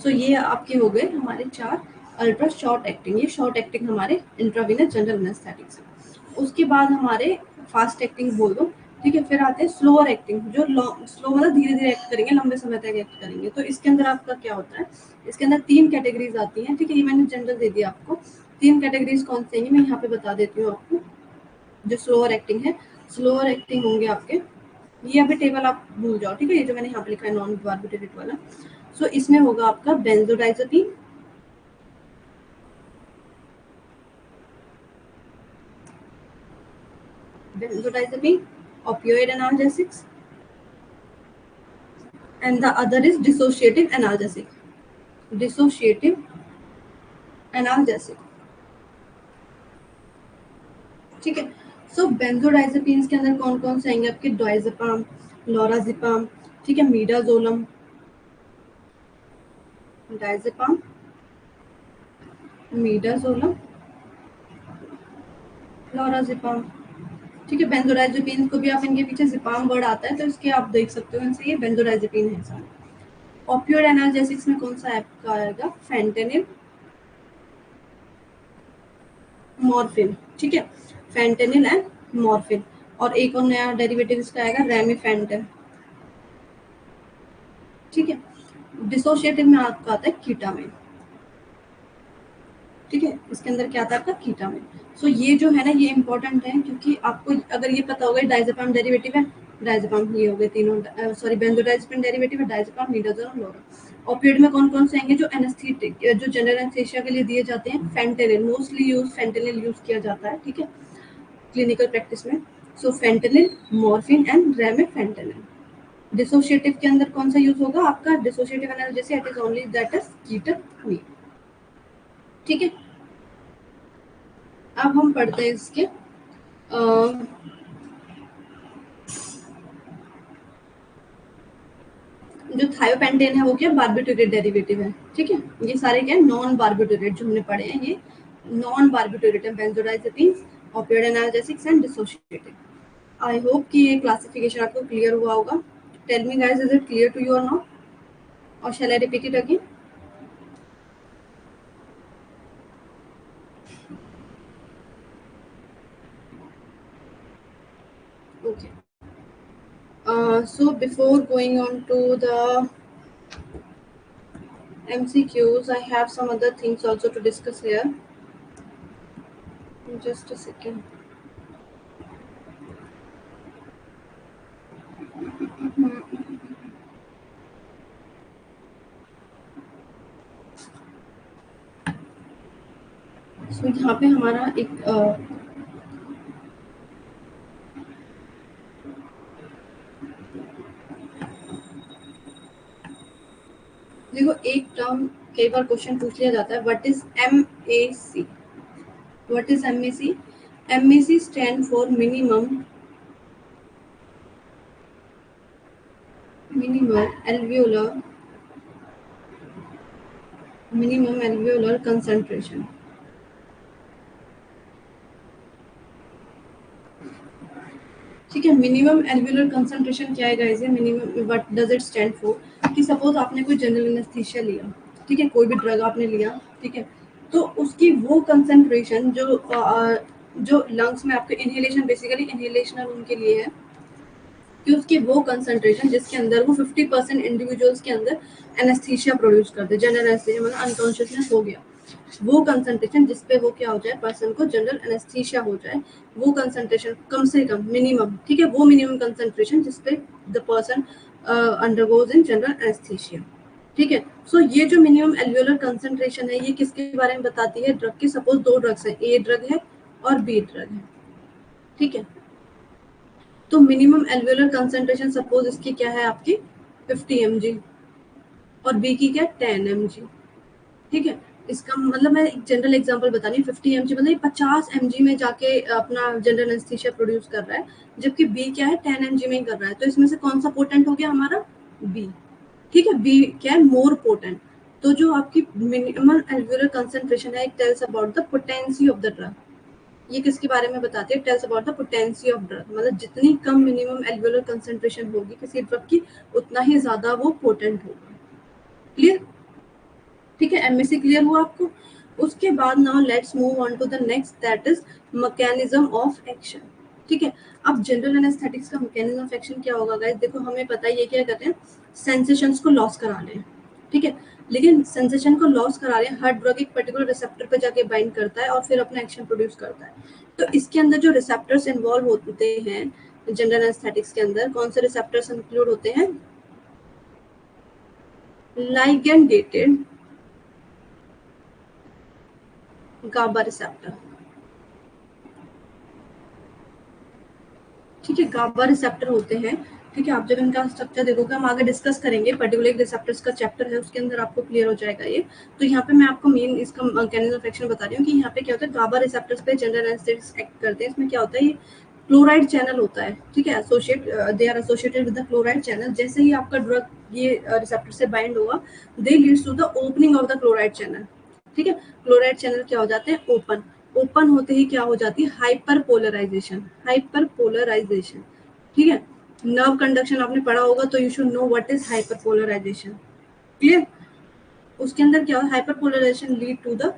Speaker 1: सो ये आपके हो गए हमारे 4 अल्ट्रा शॉर्ट एक्टिंग, ये शॉर्ट एक्टिंग हमारे इंट्रावीनस जनरल एनेस्थेटिक्स है। उसके बाद हमारे फास्ट एक्टिंग बोल दो, ठीक है। फिर आते हैं स्लोअर एक्टिंग, जो स्लो मतलब धीरे धीरे एक्ट करेंगे, लंबे समय तक एक्ट करेंगे। तो इसके अंदर आपका क्या होता है, इसके अंदर 3 कैटेगरीज आती हैं, ठीक है। ये मैंने जनरल दे दिया आपको। 3 कैटेगरीज कौन सी हैं मैं यहाँ पे बता देती हूँ आपको। जो स्लोअर एक्टिंग है, स्लोअर एक्टिंग होंगे आपके, ये अभी टेबल आप भूल जाओ, ठीक है। ये जो मैंने यहाँ पे लिखा है नॉन बार्बिट्रेट वाला, सो इसमें होगा आपका benzodiazepine, opioid analgesics, and the other is dissociative analgesic. Dissociative analgesic, ठीक है। सो बेंजोडाइजेपिन्स के अंदर कौन कौन से आएंगे आपके, डायजेपाम, लोराजिपाम, ठीक है, मीडाजोलम, डायजेपाम, मीडाजोलम, लोराजिपाम, ठीक है। बेंजोडाइजेपिन को भी आप, इनके पीछे जिपाम वर्ड आता है तो इसके आप देख सकते हो, इनसे ये बेंजोडाइजेपिन है सारे। ऑपियोइड एनाल्जेसिक्स में कौन सा आपका आएगा, फेंटेनिल, मॉर्फिन, ठीक है, फेंटेनिल एंड मॉर्फिन। और एक और नया डेरिवेटिव इसका आएगा रेमिफेंटेन, ठीक है। डिसोशिएटिव में आपका आता है कीटामिन, ठीक है। इसके अंदर क्या आता है आपका, कीटामिन। सो ये जो है ना, ये इंपॉर्टेंट है, क्योंकि आपको अगर ये पता होगा डायजेपाम डेरिवेटिव है, डायजेपाम ये हो गए तीनों, सॉरी बेंजोडाइजेपिन डेरिवेटिव है, डायजेपाम, मीडाजोलम, लोरा। ऑपियोइड में कौन कौन से आएंगे, जो एनेस्थेटिक, जो जनरल एनेस्थेसिया के लिए दिए जाते हैं, फेंटेनिल, मोस्टली फेंटेनिल यूज किया जाता है, ठीक है, क्लिनिकल प्रैक्टिस में। So fentanyl, morphine and remifentanil. Dissociative के अंदर कौन सा यूज होगा आपका, dissociative analgesic, it is only that is ketamine, ठीक है। अब हम पढ़ते हैं इसके जो थायोपेंटेन है वो क्या, बार्बिट्यूरेट डेरिवेटिव है, ठीक है। ये सारे क्या है, नॉन बार्बिट्यूरेट जो हमने पढ़े हैं, ये नॉन बार्बिट्यूरेट है, benzodiazepines, opioid analgesics and dissociative. I hope कि ये क्लासिफिकेशन आपको क्लियर हुआ होगा। Tell me guys, is it clear to you और नॉट, और shall I repeat it again? Okay. So before going on to the MCQs, I have some other things also to discuss here. Just a second. So यहाँ पे हमारा एक देखो, एक term कई बार question पूछ लिया जाता है, what is MAC? What is MAC? MAC stand for minimum alveolar concentration, ठीक है। मिनिमम एल्वेलर कंसंट्रेशन क्या है guys, minimum what does it stand for, कि सपोज आपने कोई जनरल एनेस्थीसिया लिया, ठीक है, कोई भी ड्रग आपने लिया, ठीक है, तो उसकी वो कंसंट्रेशन जो लंग्स में आपके इनहेलेशन, बेसिकली इनहेलेशन उनके लिए है कि उसकी वो कंसंट्रेशन जिसके अंदर वो 50% इंडिविजुअल्स के अंदर एनेस्थीसिया प्रोड्यूस करते हैं, जनरल एनेस्थीसिया मतलब अनकॉन्शियसनेस हो गया, वो कंसंट्रेशन जिसपे वो क्या हो जाए, पर्सन को जनरल एनेस्थीसिया हो जाए, वो कंसंट्रेशन कम से कम मिनिमम, ठीक है, वो मिनिमम कंसंट्रेशन जिसपे the person undergoes in general anaesthesia, ठीक है। सो ये जो मिनिमम एल्वेओलर कंसंट्रेशन है, ये किसके बारे में बताती है, ड्रग की। सपोज 2 ड्रग्स है, ए ड्रग है और बी ड्रग है, ठीक है। तो मिनिमम एल्वेओलर कंसंट्रेशन सपोज इसकी क्या है आपकी 50 mg और बी की क्या 10 mg, ठीक है। इसका मतलब मैं एक जनरल एग्जांपल बता रही हूँ, 50 mg मतलब ये 50 mg में जाके अपना जनरल एनेस्थीसिया प्रोड्यूस कर रहा है, जबकि बी क्या है 10 mg में ही कर रहा है। तो इसमें से कौन सा पोटेंट हो गया हमारा, बी, ठीक है। बी क्या है, मोर पोटेंट। तो जो आपकी मिनिमम एल्वेओलर कंसंट्रेशन है, it tells about the potency of the drug. ये किसके बारे में बताती है, tells about the potency of drug, मतलब जितनी कम मिनिमम एल्वेओलर कंसंट्रेशन होगी किसी ड्रग की, उतना ही ज्यादा वो पोटेंट होगा। क्लियर, ठीक है। MAC क्लियर हुआ आपको? उसके बाद now let's move on to the next, that is mechanism of action. ठीक है, अब जनरल एनेस्थेटिक्स का मैकेनिज्म ऑफ एक्शन क्या होगा गाइस? देखो हमें पता है ये क्या करते हैं, सेंसेशंस को लॉस करा रहे हैं। ठीक है, लेकिन सेंसेशन को लॉस करा रहे हैं, हर ड्रग एक पर्टिकुलर रिसेप्टर पे जाके बाइंड करता है और फिर अपना एक्शन प्रोड्यूस करता है। तो इसके अंदर जो रिसेप्टर्स इन्वॉल्व होते हैं जनरल एनेस्थेटिक्स के अंदर, कौन से रिसेप्टर्स इंक्लूड होते हैं? लाइगेंड गेटेड गाबा रिसेप्टर। ठीक है, गाबा रिसेप्टर होते हैं। ठीक है, आप जब इनका स्ट्रक्चर देखोगे, हम आगे डिस्कस करेंगे, पर्टिकुलर रिसेप्टर्स का चैप्टर है उसके अंदर आपको क्लियर हो जाएगा ये। तो यहाँ पे मैं आपको मेन इसका मैकेनिज्म ऑफ एक्शन बता रही हूँ कि यहाँ पे क्या होता है, गाबा रिसेप्टर्स पे जनरल एनेस्थेटिक्स एक्ट करते हैं। इसमें क्या होता है, ये क्लोराइड चैनल होता है। ठीक है, they are associated with the chloride channel. जैसे ही आपका ड्रग ये रिसेप्टर से बाइंड होगा, they leads to the opening of the chloride channel. ठीक है, क्लोराइड चैनल क्या हो जाते हैं, ओपन। ओपन होते ही क्या हो जाती है, हाइपर पोलराइजेशन। हाइपर पोलराइजेशन, ठीक है, नर्व कंडक्शन आपने पढ़ा होगा, तो you should know what is hyperpolarization. Clear? उसके अंदर क्या है, hyperpolarization lead to the,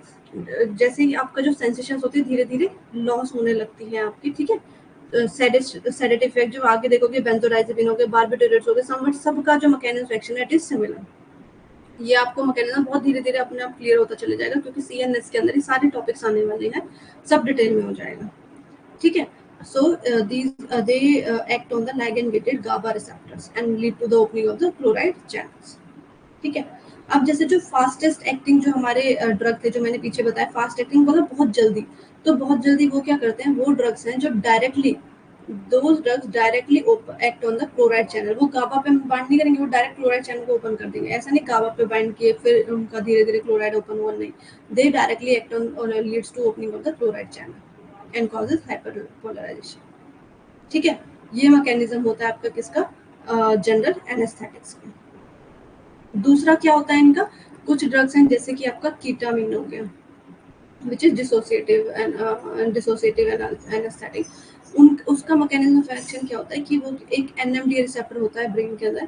Speaker 1: जैसे ही आपका जो सेंसेशन होती है धीरे धीरे लॉस होने लगती है आपकी। ठीक है, सेडेटिव इफेक्ट जो आगे देखोगे, बेंजोडाइजेपिन हो गए, बार्बिटरेट्स हो गए, सबका जो मैकेनिज्म एक्शन है इट इज सिमिलर। ये आपको मैकेनिज्म बहुत धीरे धीरे अपने आप क्लियर होता चले जाएगा, क्योंकि सीएनएस के अंदर ये सारे टॉपिक्स आने वाले हैं, सब डिटेल में हो जाएगा। ठीक है, so they act on the ligand gated GABA receptors and lead to the opening of the chloride channels. ठीक है, अब जैसे जो फास्टेस्ट एक्टिंग जो हमारे ड्रग थे, जो मैंने पीछे बताया, फास्ट एक्टिंग मतलब बहुत जल्दी, तो बहुत जल्दी वो क्या करते हैं, वो ड्रग्स हैं जो directly, those drugs directly act on the chloride channel। वो गाबा पे बाइंड नहीं करेंगे, वो डायरेक्ट क्लोराइड चैनल को ओपन कर देंगे। ऐसा नहीं गाबा पे बाइंड किए फिर उनका धीरे धीरे क्लोराइड ओपन हुआ, नहीं, दे डायरेक्टली एक्ट ऑन और leads to opening of the chloride channel and causes hyperpolarization. ठीक है, ये मैकेनिज्म होता है आपका किसका, जनरल एनेस्थेटिक्स का। दूसरा क्या होता है इनका, कुछ ड्रग्स हैं जैसे कि आपका कीटामिन हो गया, विच इज डिसोसिएटिव एनेस्थेटिक। उसका मैकेनिज्म ऑफ एक्शन क्या होता है कि वो एक एनएमडीए रिसेप्टर होता है ब्रेन के अंदर।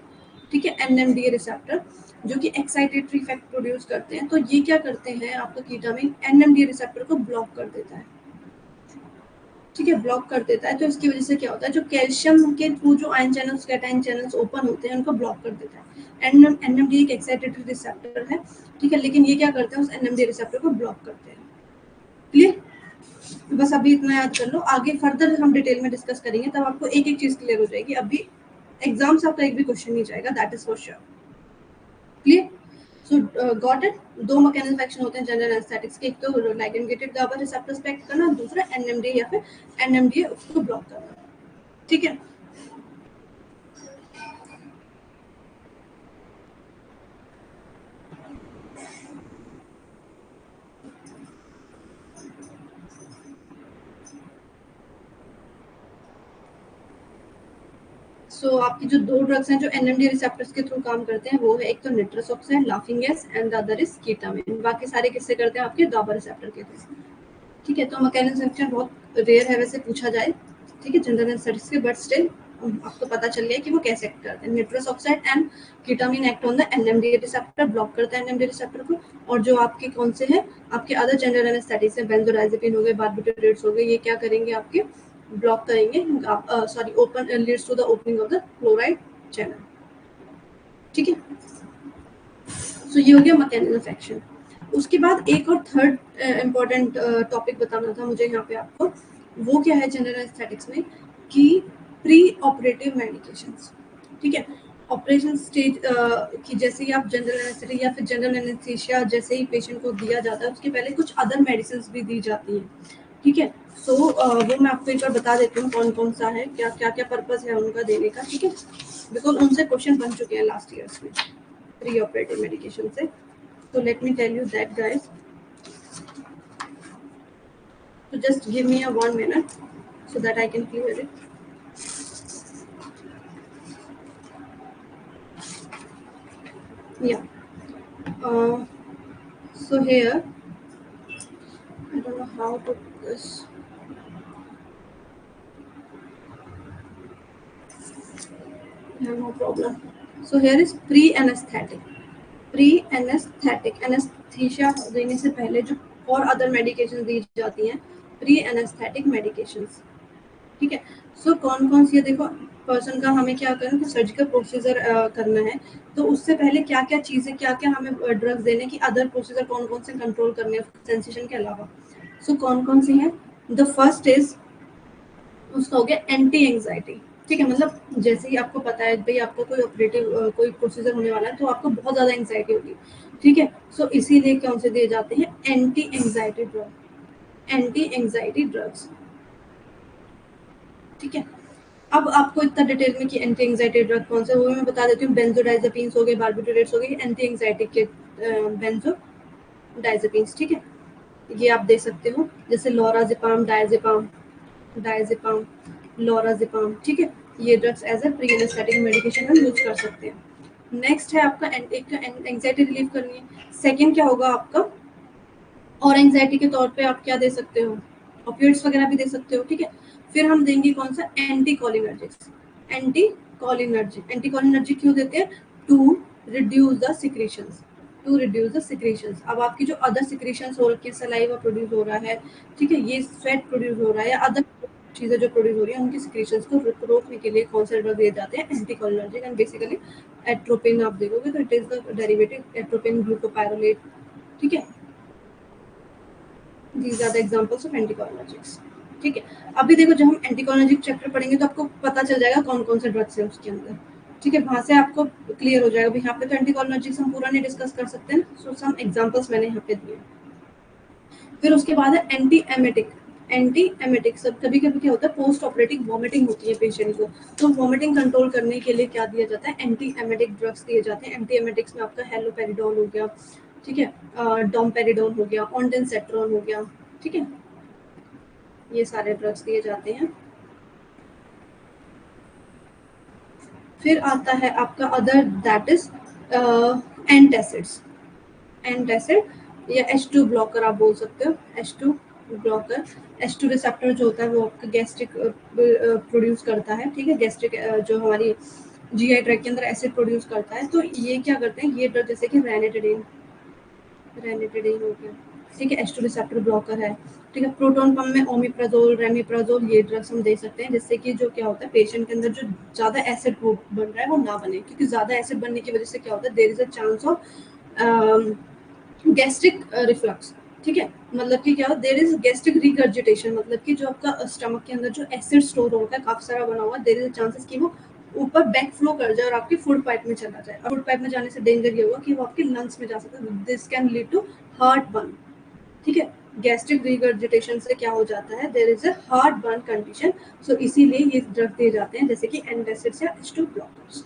Speaker 1: ठीक है, एनएमडीए रिसेप्टर जो कि एक्साइटेटरी इफेक्ट प्रोड्यूस करते हैं। तो ये क्या करते हैं, आपका कीटामिन एनएमडीए रिसेप्टर को ब्लॉक कर देता है। ठीक है, ब्लॉक कर देता है। तो इसकी वजह से क्या होता है, जो कैल्शियम के थ्रू जो ion channels, cation channels open होते हैं, उनको ब्लॉक कर देता है। एनएमडीए एक एक्साइटेटरी रिसेप्टर है। ठीक है, लेकिन ये क्या करते हैं, उस एनएमडीए रिसेप्टर को ब्लॉक करते हैं। क्लियर? बस अभी इतना याद कर लो, आगे फर्दर हम डिटेल में डिस्कस करेंगे, तब आपको एक एक चीज क्लियर हो जाएगी। अभी एग्जाम से आपका एक भी क्वेश्चन नहीं जाएगा, that is for sure. Clear? So got it. दो मैकेनिज्म एक्शन होते हैं जनरल एनेस्थेटिक्स के, एक तो लाइगेंड गेटेड गाबा रिसेप्टर्स पे एक्ट करना, दूसरा एनएमडीए या फिर एनएमडीए उसको ब्लॉक करना। ठीक है, सो आपकी जो दो ड्रग्स हैं जो एनएमडी रिसेप्टर्स के थ्रू काम करते हैं, वो है एक तो nitrous oxide, laughing gas, and the other is ketamine. बाकी सारे किससे करते हैं, आपके गाबा रिसेप्टर के थ्रू। ठीक है, तो मैकेनिज्म एक्शन बहुत रेयर है वैसे पूछा जाए। ठीक है, जनरल एनेस्थेटिक्स के, बट स्टिल आपको पता चल गया कि वो कैसे एक्ट करते हैं। Nitrous oxide and ketamine act on the NMD receptor, block करता है एनएमडी रिसेप्टर को। और जो आपके कौन से हैं, आपके अदर जनरल एनेस्थेटिक्स है, बेंजोडाइजेपिन हो गए, बार्बिटरेट्स हो गए, ये क्या करेंगे, आपके ब्लॉक करेंगे, sorry open, leads to the opening of the chloride channel. ठीक है, सो ये हो गया मैकेनिज्म ऑफ एक्शन। उसके बाद एक और थर्ड इम्पोर्टेंट टॉपिक बताना था मुझे यहाँ पे आपको, वो क्या है जनरल एनेस्थेटिक्स में, कि प्री ऑपरेटिव मेडिकेशंस। ठीक है, ऑपरेशन स्टेज की जैसे ही आप जनरल एनेस्थेटिक या फिर जनरल एनेस्थीसिया जैसे ही पेशेंट को दिया जाता है, उसके पहले कुछ अदर मेडिसिन भी दी जाती हैं। ठीक है, सो वो मैं आपको एक बार बता देती हूँ कौन कौन सा है, क्या क्या क्या पर्पज है उनका देने का। ठीक है, बिकॉज उनसे क्वेश्चन बन चुके हैं लास्ट ईयर्स में प्री ऑपरेटिव मेडिकेशन से। So let me tell you that, guys. So just give me a 1 minute so that I can clear it. Yeah. So here, I don't know how to do this. Yeah, no problem. So here is pre-anesthetic. Pre-anesthetic, anesthesia देने से पहले जो और other medication दी जाती हैं pre anaesthetic medications. ठीक है। सो कौन कौन सी है, देखो पर्सन का हमें क्या करना है, सर्जिकल प्रोसीजर करना है, तो उससे पहले क्या क्या चीज़ें, क्या क्या हमें ड्रग्स देने की, अदर प्रोसीजर कौन कौन से कंट्रोल करने हैं सेंसेशन के अलावा। सो कौन कौन सी हैं, द फर्स्ट इज, उसका हो गया एंटी एंग्जाइटी। ठीक है, मतलब जैसे ही आपको पता है भाई आपको कोई ऑपरेटिव कोई प्रोसीजर होने वाला है तो आपको बहुत ज़्यादा एंग्जाइटी होगी। ठीक है, सो इसीलिए कौन से दिए जाते हैं, anti anxiety drug, anti anxiety drugs. ठीक है, अब आपको इतना डिटेल में कि एंटी एंग्जाइटी ड्रग कौन से, वो मैं बता देती हूँ। बेंजोडाइजेपिन्स हो गए, बार्बिटोरेट्स हो गए, एंटी एंग्जाइटी के बेंजोडाइजेपिन्स। ठीक है, ये आप दे सकते हो, जैसे लोराजिपाम, डायजिपाम, डायजिपाम, लोराजिपाम। ठीक है, ये drugs as a pre anaesthetic medication हम यूज कर सकते हैं। नेक्स्ट है आपका एक एंग्जाइटी रिलीव करनी है। सेकेंड क्या होगा आपका, और एंग्जाइटी के तौर पे आप क्या दे सकते हो, ऑपियोइड्स वगैरह भी दे सकते हो। ठीक है, फिर हम देंगे कौन सा, anti cholinergics. Anti cholinergic, anti cholinergic क्यों देते हैं, to reduce the secretions, to reduce the secretions. अब आपकी जो अदर सिक्रीशंस हो रखी है, सलाइवा प्रोड्यूस हो रहा है, ठीक है, ये स्वेट प्रोड्यूस हो रहा है, या अदर चीज़ें जो प्रोड्यूस हो रही है, उनकी सिक्रीशंस को रोकने के लिए कौन से ड्रग दिए जाते हैं, anti cholinergic. And basically atropine आप देखोगे तो it is the derivative atropine glycopyrrolate. ठीक है, these are the examples of anticholinergics. ठीक है, अभी देखो जब हम एंटीकोलिनर्जिक चैप्टर पढ़ेंगे तो आपको पता चल जाएगा कौन कौन से ड्रग्स है उसके अंदर। ठीक है, वहां से आपको क्लियर हो जाएगा। अभी यहाँ पे तो एंटीकोलिनर्जिक्स हम पूरा नहीं डिस्कस कर सकते ना, सो सम एग्जांपल्स मैंने यहाँ पे दिए। फिर उसके बाद है एंटी एमेटिक। एंटी एमेटिक सब कभी कभी क्या होता है, पोस्ट ऑपरेटिव वॉमिटिंग होती है पेशेंट को, तो वॉमिटिंग कंट्रोल करने के लिए क्या दिया जाता है, एंटी एमेटिक ड्रग्स दिए जाते हैं। एंटी एमेटिक्स में आपका हेलोपेरिडोल हो गया, ठीक है, डोमपेरिडोल हो गया, ऑन्डेंसेट्रॉन हो गया। ठीक है, ये सारे ड्रग्स दिए जाते हैं। फिर आता है आपका other, that is antacids. Antacid या H2 ब्लॉकर आप बोल सकते हो, H2 ब्लॉकर। H2 रिसेप्टर जो होता है वो आपका गैस्ट्रिक प्रोड्यूस करता है। ठीक है, गैस्ट्रिक जो हमारी जीआई ट्रैक के अंदर एसिड प्रोड्यूस करता है, तो ये क्या करते हैं, ये ड्रग जैसे कि रेनिटिडिन, रेनिटिडिन हो गया। ठीक है, H2 रिसेप्टर ब्लॉकर है। ठीक है, प्रोटॉन पंप में ओमिप्राजोल, रेमिप्राजोल, ये ड्रग्स हम दे सकते हैं, जिससे कि जो क्या होता है पेशेंट के अंदर जो ज़्यादा एसिड बन रहा है वो ना बने, क्योंकि ज़्यादा एसिड बनने की वजह से क्या होता है, there is a chance of gastric reflux. ठीक है, मतलब कि क्या, देयर इज गैस्ट्रिक रिगर्जिटेशन, मतलब कि जो आपका स्टमक के अंदर जो एसिड स्टोर होता है काफी सारा बना हुआ, देयर इज चांसेस कि वो ऊपर बैक फ्लो कर जाए और आपकी फूड पाइप में चला जाए। फूड पाइप में जाने से डेंजर ये होगा कि वो आपके लंग्स में जा सकता है, this can lead to heartburn. ठीक है, गैस्ट्रिक रिगर्जिटेशन से क्या हो जाता है, there is a heartburn condition. So इसीलिए ये ड्रग दिए जाते हैं, जैसे कि एंटासिड्स या H2 ब्लॉकर्स।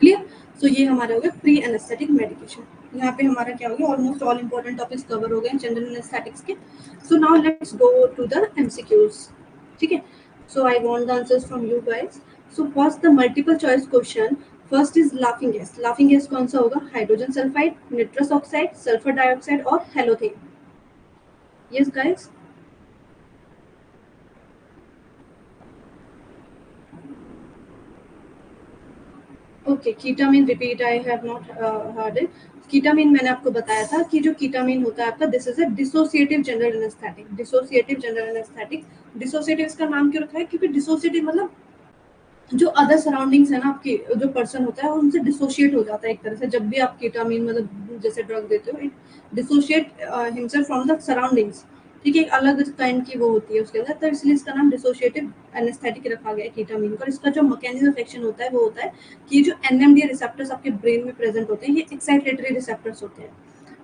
Speaker 1: क्लियर। सो ये हमारा हो गया प्री एनेस्थेटिक मेडिकेशन। यहाँ पे हमारा क्या हो गया, almost all important topics cover हो गए जनरल एनेस्थेटिक्स के। So now let's go to the MCQs. ठीक है, so I want the answers from you guys. So first the multiple choice question, first is laughing gas. Laughing gas कौन सा होगा, hydrogen sulphide, nitrous oxide, sulphur dioxide और halothane. Yes guys, okay, ketamine, repeat, I have not heard it. Ketamine मैंने आपको बताया था कि जो कीटामिन होता है आपका, this is a dissociative general anaesthetic. Dissociative general anaesthetic, dissociative इसका नाम क्यों रखा है, क्योंकि डिसोसिएटिव मतलब जो अदर सराउंडिंग्स है ना, आपकी जो पर्सन होता है उनसे डिसोशिएट हो जाता है एक तरह से, जब भी आप कीटामिन मतलब जैसे ड्रग देते हो, it dissociate himself from the surroundings. ठीक है, एक अलग काइंड की वो होती है उसके अंदर, तो इसलिए इसका नाम डिसोशिएटिव एनेस्थेटिक रखा गया है कीटामिन का। इसका जो मैकेनिज्म ऑफ एक्शन होता है वो होता है कि जो एनएमडी रिसेप्टर्स आपके ब्रेन में प्रेजेंट होते हैं, ये एक्साइटेटरी रिसेप्टर्स होते हैं।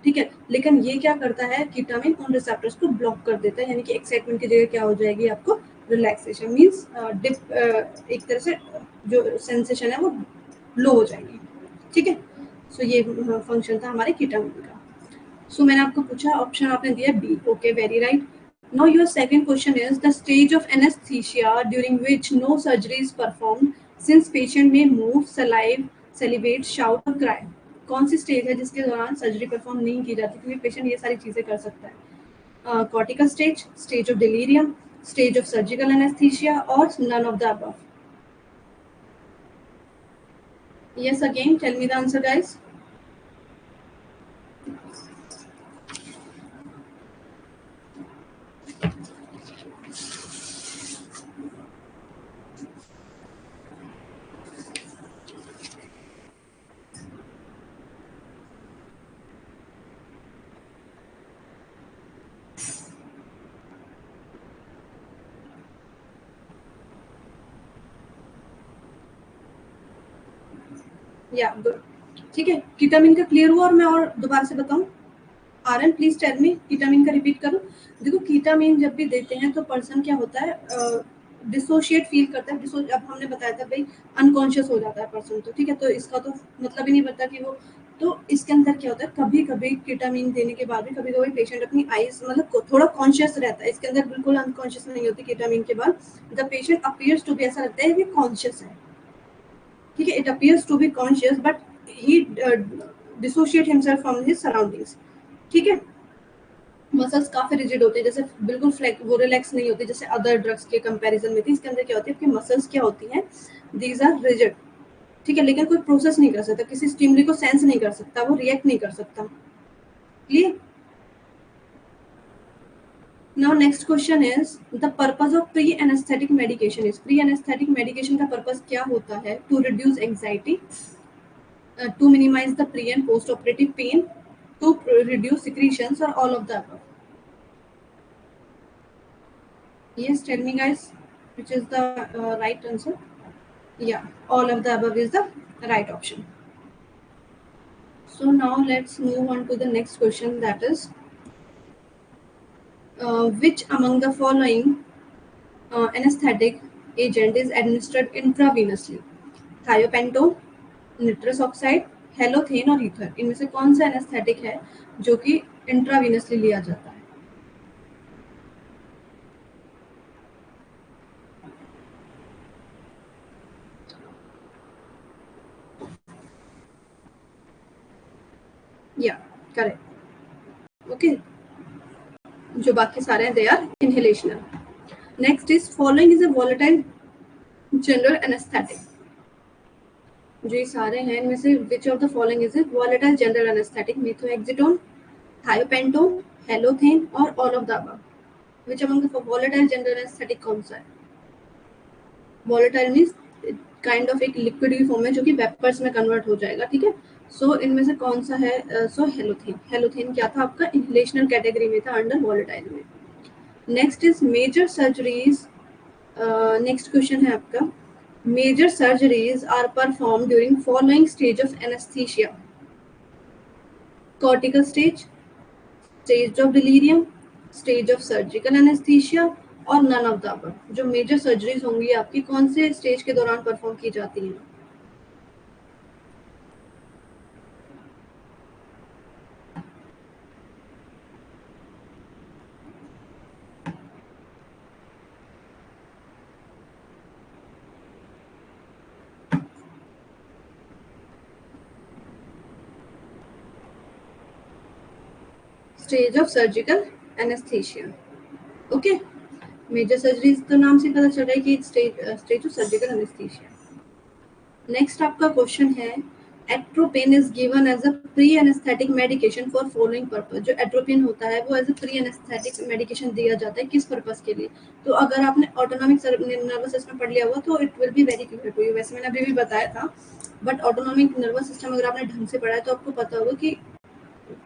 Speaker 1: ठीक है, लेकिन ये क्या करता है, कीटामिन उन रिसेप्टर्स को ब्लॉक कर देता है, यानी कि एक्साइटमेंट की जगह क्या हो जाएगी आपको, रिलैक्सेशन, मीन्स डिप, एक तरह से जो सेंसेशन है वो लो हो जाएगी। ठीक है, सो ये फंक्शन था हमारे कीटामिन का। सो मैंने आपको पूछा, ऑप्शन आपने दिया B, okay, very right. Now your second question is the stage of anaesthesia during which no surgery is performed since patient may move, salivate, celebrate, shout और क्राई। कौन सी स्टेज है जिसके दौरान सर्जरी परफॉर्म नहीं की जाती, क्योंकि पेशेंट ये सारी चीजें कर सकता है, cortical stage, stage of delirium, stage of surgical anaesthesia और none of the above. Yes, again, tell me the answer, guys. या गुड, ठीक है। कीटामिन का क्लियर हुआ और मैं और दोबारा से बताऊं? आरएन प्लीज टेल मी, कीटामिन का रिपीट करूं? देखो कीटामिन जब भी देते हैं तो पर्सन क्या होता है, डिसोशिएट फील करता है। अब हमने बताया था भाई अनकॉन्शियस हो जाता है पर्सन, तो ठीक है, तो इसका तो मतलब ही नहीं बनता कि वो, तो इसके अंदर क्या होता है, कभी कभी कीटामिन देने के बाद भी कभी कभी पेशेंट अपनी आईज मतलब थोड़ा कॉन्शियस रहता है, इसके अंदर बिल्कुल अनकॉन्शियस नहीं होती कीटामिन के बाद। The patient appears to be, ऐसा लगता है कि कॉन्शियस है, ठीक है, it appears to be conscious but he dissociate himself from his surroundings, ठीक है। मसल्स काफी रिजिड होते हैं, जैसे बिल्कुल वो रिलैक्स नहीं होती जैसे अदर ड्रग्स के कंपैरिजन में थी। इसके अंदर क्या होती है, आपकी मसल्स क्या होती हैं, दीज आर रिजिड, ठीक है, लेकिन कोई प्रोसेस नहीं कर सकता, किसी स्टिमुली को सेंस नहीं कर सकता, वो रिएक्ट नहीं कर सकता। Clear? Now next question is the purpose of pre anaesthetic medication is, pre anaesthetic medication का पर्पस क्या होता है? To reduce anxiety, to minimize the pre and post operative pain, to reduce secretions, or all of the above? Yes, tell me guys, which is the right answer? Yeah, all of the above is the right option. So now let's move on to the next question, that is which among the following anesthetic agent is administered intravenously? Thiopentone, nitrous oxide, halothane और ether, इनमें से कौन सा anaesthetic है जो कि intravenously लिया जाता है? या करेक्ट, ओके, जो बाकी सारे हैं they are inhalational. Next is following is a volatile general anaesthetic, जो ये सारे हैं इनमें से which of the following is a volatile general anaesthetic? Methohexitone, thiopentone, halothane और all of the above? Which among the volatile general anaesthetic कौन सा है? वोलेटाइल मींस काइंड ऑफ एक लिक्विड की फॉर्म में जो कि वेपर्स में कन्वर्ट हो जाएगा, ठीक है। सो इनमें से कौन सा है? सो हेलोथेन, हेलोथेन क्या था आपका? इनहेलेशनल कैटेगरी में था अंडर वोलेटाइल में। Next is major surgeries, next question है आपका, major surgeries are perform during following stage of anaesthesia? Cortical stage, stage of delirium, stage of surgical anaesthesia और नन ऑफ द अबव? जो major surgeries होंगी आपकी कौन से stage के दौरान परफॉर्म की जाती हैं? Stage of surgical anaesthesia, okay. Major surgeries तो नाम से पता चल रहा है कि stage of surgical anaesthesia. Next आपका क्वेश्चन है, atropine is given as a pre anaesthetic medication for following purpose? जो एट्रोपिन होता है वो as a pre anaesthetic medication दिया जाता है किस पर्पस के लिए? तो अगर आपने ऑटोनॉमिक नर्वस सिस्टम पढ़ लिया हुआ तो it will be very clear to you. वैसे मैंने अभी भी बताया था, बट ऑटोनॉमिक नर्वस सिस्टम अगर आपने ढंग से पढ़ा है तो आपको पता होगा कि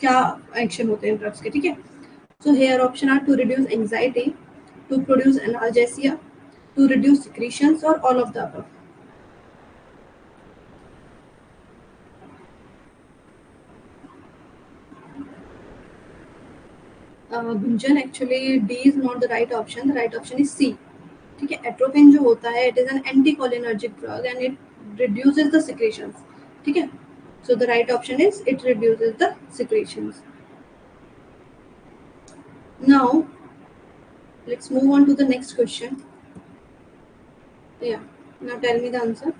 Speaker 1: क्या एक्शन होते हैं ड्रग्स के, ठीक है। So here options are to reduce anxiety, to produce analgesia, to reduce secretions और all of the above? Gunjan, actually D is not the right option, the right option is C, ठीक है। Atropine जो होता है it is an anticholinergic drug and it reduces the secretions, ठीक है। So the right option is it reduces the secretions. Now let's move on to the next question. Yeah, now tell me the answer.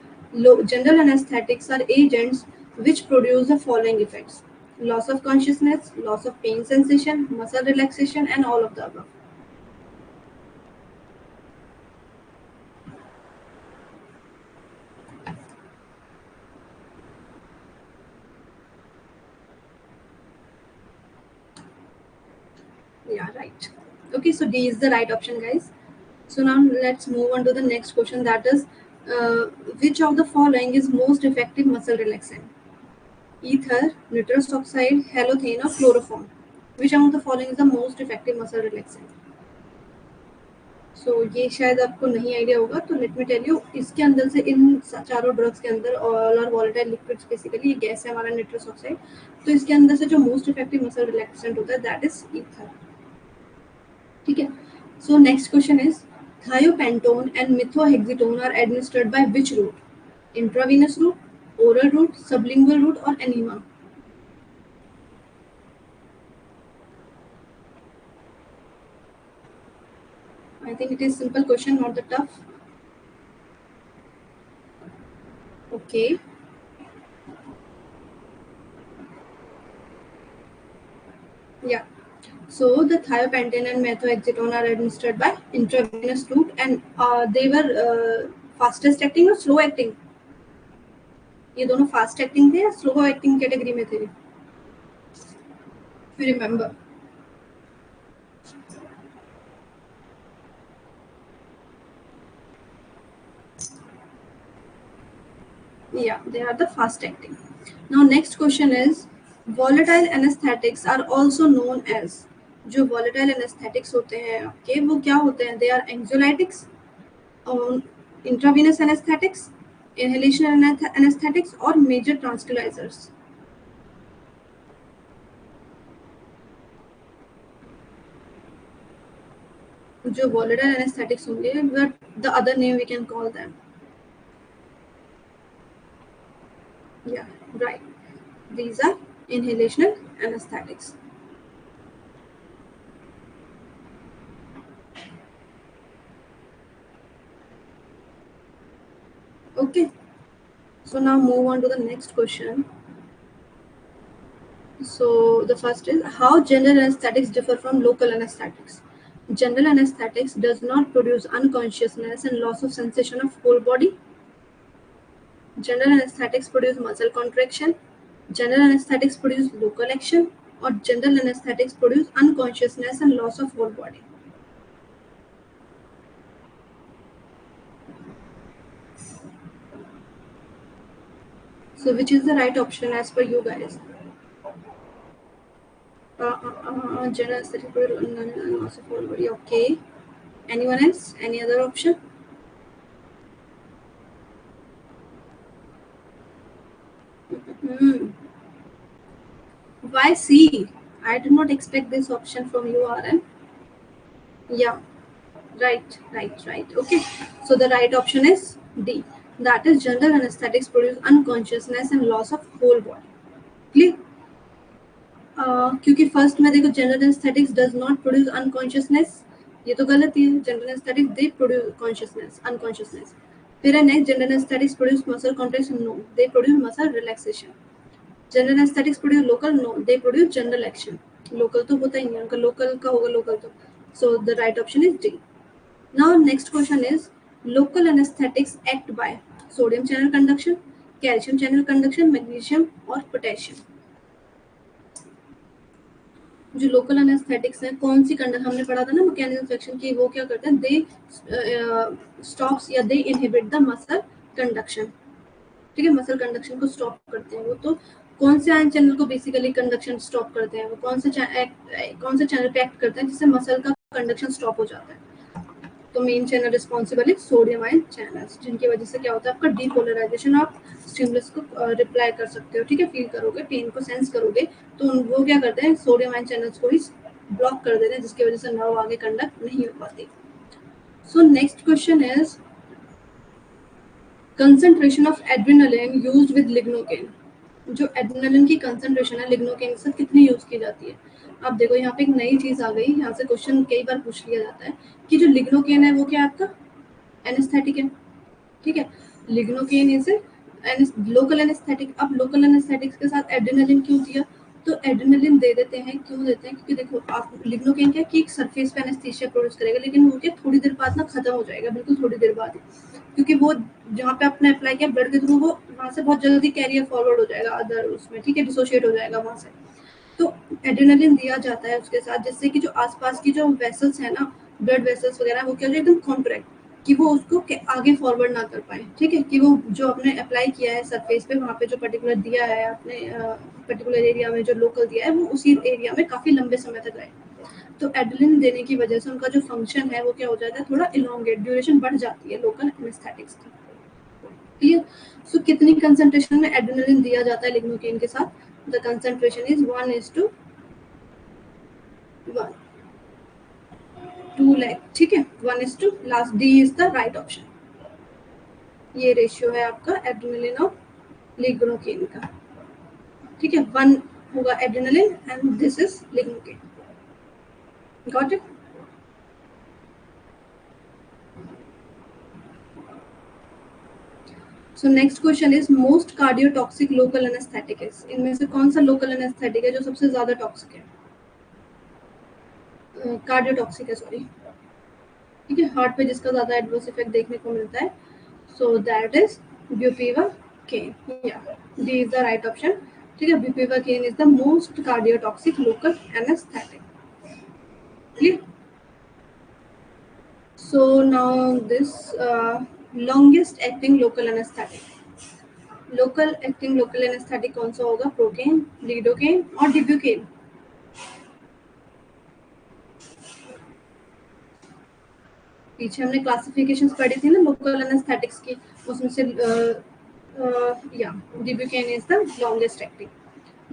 Speaker 1: General anesthetics are agents which produce the following effects: loss of consciousness, loss of pain sensation, muscle relaxation, and all of the above. Yeah, right. Okay, so D is the right option, guys. So now let's move on to the next question, that is uh, which of the following is most effective muscle relaxant? Ether, nitrous oxide, halothane, or chloroform? Which among the following is the most effective muscle relaxant? सो ये शायद आपको नहीं idea होगा, तो let me tell you, इसके अंदर से इन चारों ड्रग्स के अंदर ऑल और वॉलेटाइल लिक्विड्स, बेसिकली ये गैस है हमारा निट्रस ऑक्साइड, तो इसके अंदर से जो मोस्ट इफेक्टिव मसल रिलैक्सेंट होता है दैट इज ईथर। ठीक है, so next question is thiopentone and methohexitone are administered by which route? Intravenous route, oral route, sublingual route और enema? I think it is simple question, not the tough. Okay. Yeah. So the thiopentane and methoxytone are administered by intravenous route, and they were fastest acting or slow acting? ये दोनों fast acting थे या slow acting category में थे? Remember, yeah, they are the fast acting. Now next question is volatile anesthetics are also known as, जो volatile anesthetics होते हैं आपके वो क्या होते हैं? They are anxiolytics, intravenous anesthetics, inhalation anesthetics और major tranquilizers. जो volatile anesthetics होंगे, but the other name we can call them. Yeah, right. These are inhalational anesthetics. Okay. So now move on to the next question. So the first is, how general anesthetics differ from local anesthetics? General anesthetics does not produce unconsciousness and loss of sensation of whole body. General anesthetics produce muscle contraction. General anesthetics produce local action, or general anesthetics produce unconsciousness and loss of whole body. So which is the right option as per you guys? General anesthetic produce loss of whole body. Okay. Anyone else? Any other option? Why C? I did not expect this option from you, RM. Yeah, right. Okay, so the right option is D. That is, general anesthetics produce unconsciousness and loss of whole body. Clear? क्योंकि first में देखो general anaesthetics does not produce unconsciousness, ये तो गलत ही है. General anaesthetics they produce consciousness, unconsciousness. फिर है next, general anaesthetics produce muscle contraction, no, they produce muscle relaxation. General anaesthetics produce local, no, they produce general action. Local तो होता ही नहीं है उनका, लोकल का होगा लोकल तो. सो the right option is D. Now next question is, local anaesthetics act by sodium channel conduction, calcium channel conduction, magnesium और potassium. जो लोकल एनेस्थेटिक्स है, कौन सी कंडक्शन हमने पढ़ा था ना मैकेनिज्म सेक्शन की, वो क्या करते हैं? दे स्टॉप्स या दे इनहिबिट द मसल कंडक्शन. ठीक है, मसल कंडक्शन को स्टॉप करते हैं वो. तो कौन से आयन चैनल को बेसिकली कंडक्शन स्टॉप करते हैं? वो कौन से चैनल पे एक्ट करते हैं जिससे मसल का कंडक्शन स्टॉप हो जाता है? तो मेन चैनल रिस्पॉन्सिबल है सोडियम आयन चैनल्स, जिनकी वजह से क्या होता है आपका डीपोलराइजेशन. आप स्टिमुलस को रिप्लाई कर सकते हो. ठीक है, फील करोगे, पेन को सेंस करोगे, तो वो क्या करते हैं? सोडियम आयन चैनल्स को ही ब्लॉक कर देते हैं, जिसकी वजह से नर्व आगे कंडक्ट नहीं हो पाती. सो next question is, concentration of adrenaline used with lignocaine. जो एड्रेनालिन की कंसंट्रेशन है लिग्नोकेन के साथ कितनी यूज की जाती है? आप देखो यहाँ पे एक नई चीज आ गई, यहाँ से क्वेश्चन कई बार पूछ लिया जाता है कि जो लिग्नोकेन है वो क्या आपका एनेस्थेटिक है. ठीक है, लिग्नोकेन इज लोकल एनेस्थेटिक. अब लोकल एनेस्थेटिक्स के साथ एड्रेनालिन क्यों दिया? तो एड्रेनालिन दे देते हैं, क्यों देते हैं? क्योंकि देखो आप लिग्नोकेन क्या कि एक सरफेस पे एनेस्थीसिया प्रोड्यूस करेगा, लेकिन वो क्या थोड़ी देर बाद ना खत्म हो जाएगा, बिल्कुल थोड़ी देर बाद, क्योंकि वो जहाँ पे आपने अप्लाई किया ब्लड के थ्रू, वो वहाँ से बहुत जल्दी कैरियर फॉरवर्ड हो जाएगा अदर उसमें. ठीक है, डिसोशिएट हो जाएगा वहाँ से. तो एड्रेनालिन दिया जाता है उसके साथ, जिससे कि जो आसपास की जो वेसल्स है ना, ब्लड वेसल्स वगैरह, वो क्या हो जाए एकदम कॉन्ट्रैक्ट, कि वो उसको आगे फॉरवर्ड ना कर पाए. ठीक है, कि वो जो आपने अप्लाई किया है सरफेस पे, वहाँ पे जो पर्टिकुलर दिया है आपने पर्टिकुलर एरिया में जो लोकल दिया है, वो उसी एरिया में काफी लंबे समय तक रहे. तो एड्रेनलिन देने की वजह से उनका जो फंक्शन है वो क्या हो जाता है, थोड़ा इलोंगेट, ड्यूरेशन बढ़ जाती है लोकल एनेस्थेटिक्स की। क्लियर? सो कितनी कंसंट्रेशन में एड्रेनलिन दिया जाता है लिग्नोकेन के साथ? द कंसंट्रेशन इज 1:1, 2 lakh, ठीक है, 1:, last D is the right option. ये रेशियो है आपका एड्रेनलिन और लिग्नोकेन का, ठीक है, 1 होगा adrenaline and this is lignocaine. Got it? So next question is most cardiotoxic local anaesthetic is, इनमें से कौन सा लोकल एनेस्थेटिक है जो सबसे ज्यादा टॉक्सिक है? कार्डियोटॉक्सिक है, सॉरी, ठीक है, हार्ट पे जिसका ज्यादा एडवर्स इफेक्ट देखने को मिलता है, सो दैट इज ब्यूपीवाकेन, या D is the right option, ठीक है, bupivacaine is the most cardiotoxic local anaesthetic. Clear? So now this longest acting local anaesthetic, local acting local anaesthetic कौन सा होगा? प्रोकेन, लिडोकेन और डिब्यूकेन? पीछे हमने क्लासिफिकेशंस पढ़ी थी ना लोकल एनेस्थेटिक्स की, उसमें से या dibucaine is the longest acting.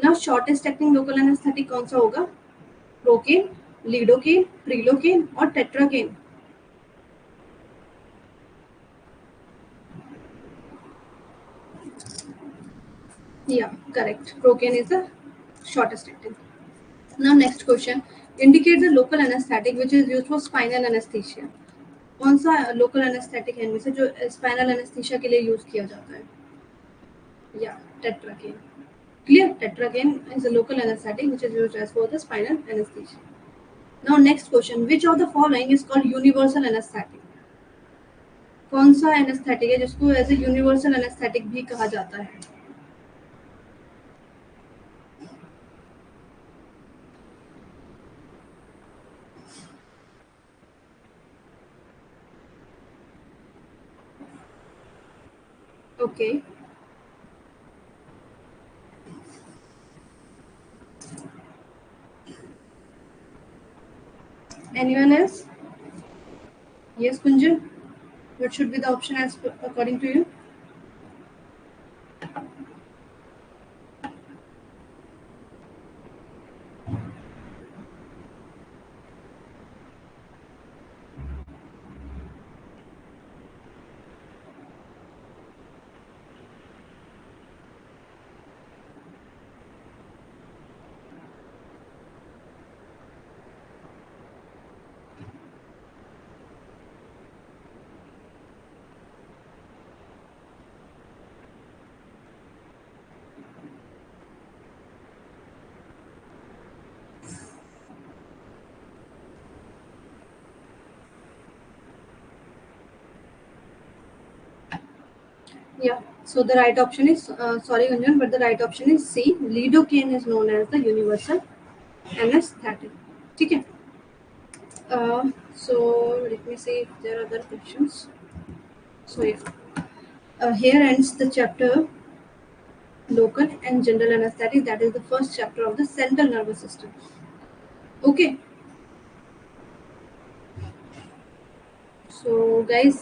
Speaker 1: Now shortest acting local anaesthetic कौन सा होगा? प्रोकेन, लिडोकेन, प्रिलोकेन और tetracaine? Yeah, correct. Procaine is the shortest acting. Now next question. Indicate the local anesthetic which is used for spinal anesthesia. कौन सा local anaesthetic है इनमें से जो स्पाइनल एनेस्थीसिया के लिए यूज किया जाता है? या tetracaine. Clear? Tetracaine is a local anesthetic which is used as for the spinal anesthesia. Now next question. Which of the following is called universal anesthetic? कौन सा एनेस्थेटिक है जिसको एज ए यूनिवर्सल एनेस्थेटिक भी कहा जाता है? Okay. Anyone else? Yes, Kunjan. What should be the option as according to you? Yeah. So the right option is sorry, Gunjan, but the right option is C. Lidocaine is known as the universal anesthetic. ठीक है. So let me see if there are other questions. So yeah, here ends the chapter local and general anesthetic. That is the first chapter of the central nervous system. Okay. So guys,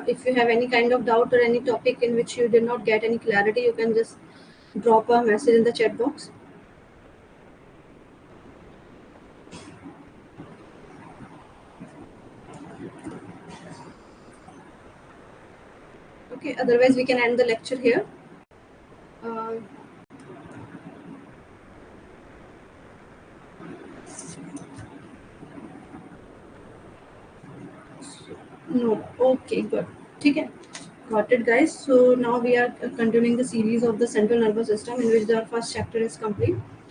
Speaker 1: if you have any kind of doubt or any topic in which you did not get any clarity, you can just drop a message in the chat box. Okay, otherwise we can end the lecture here. No, okay, good. ठीक है. Got it, guys. So now we are continuing the series of the central nervous system in which the first chapter is complete.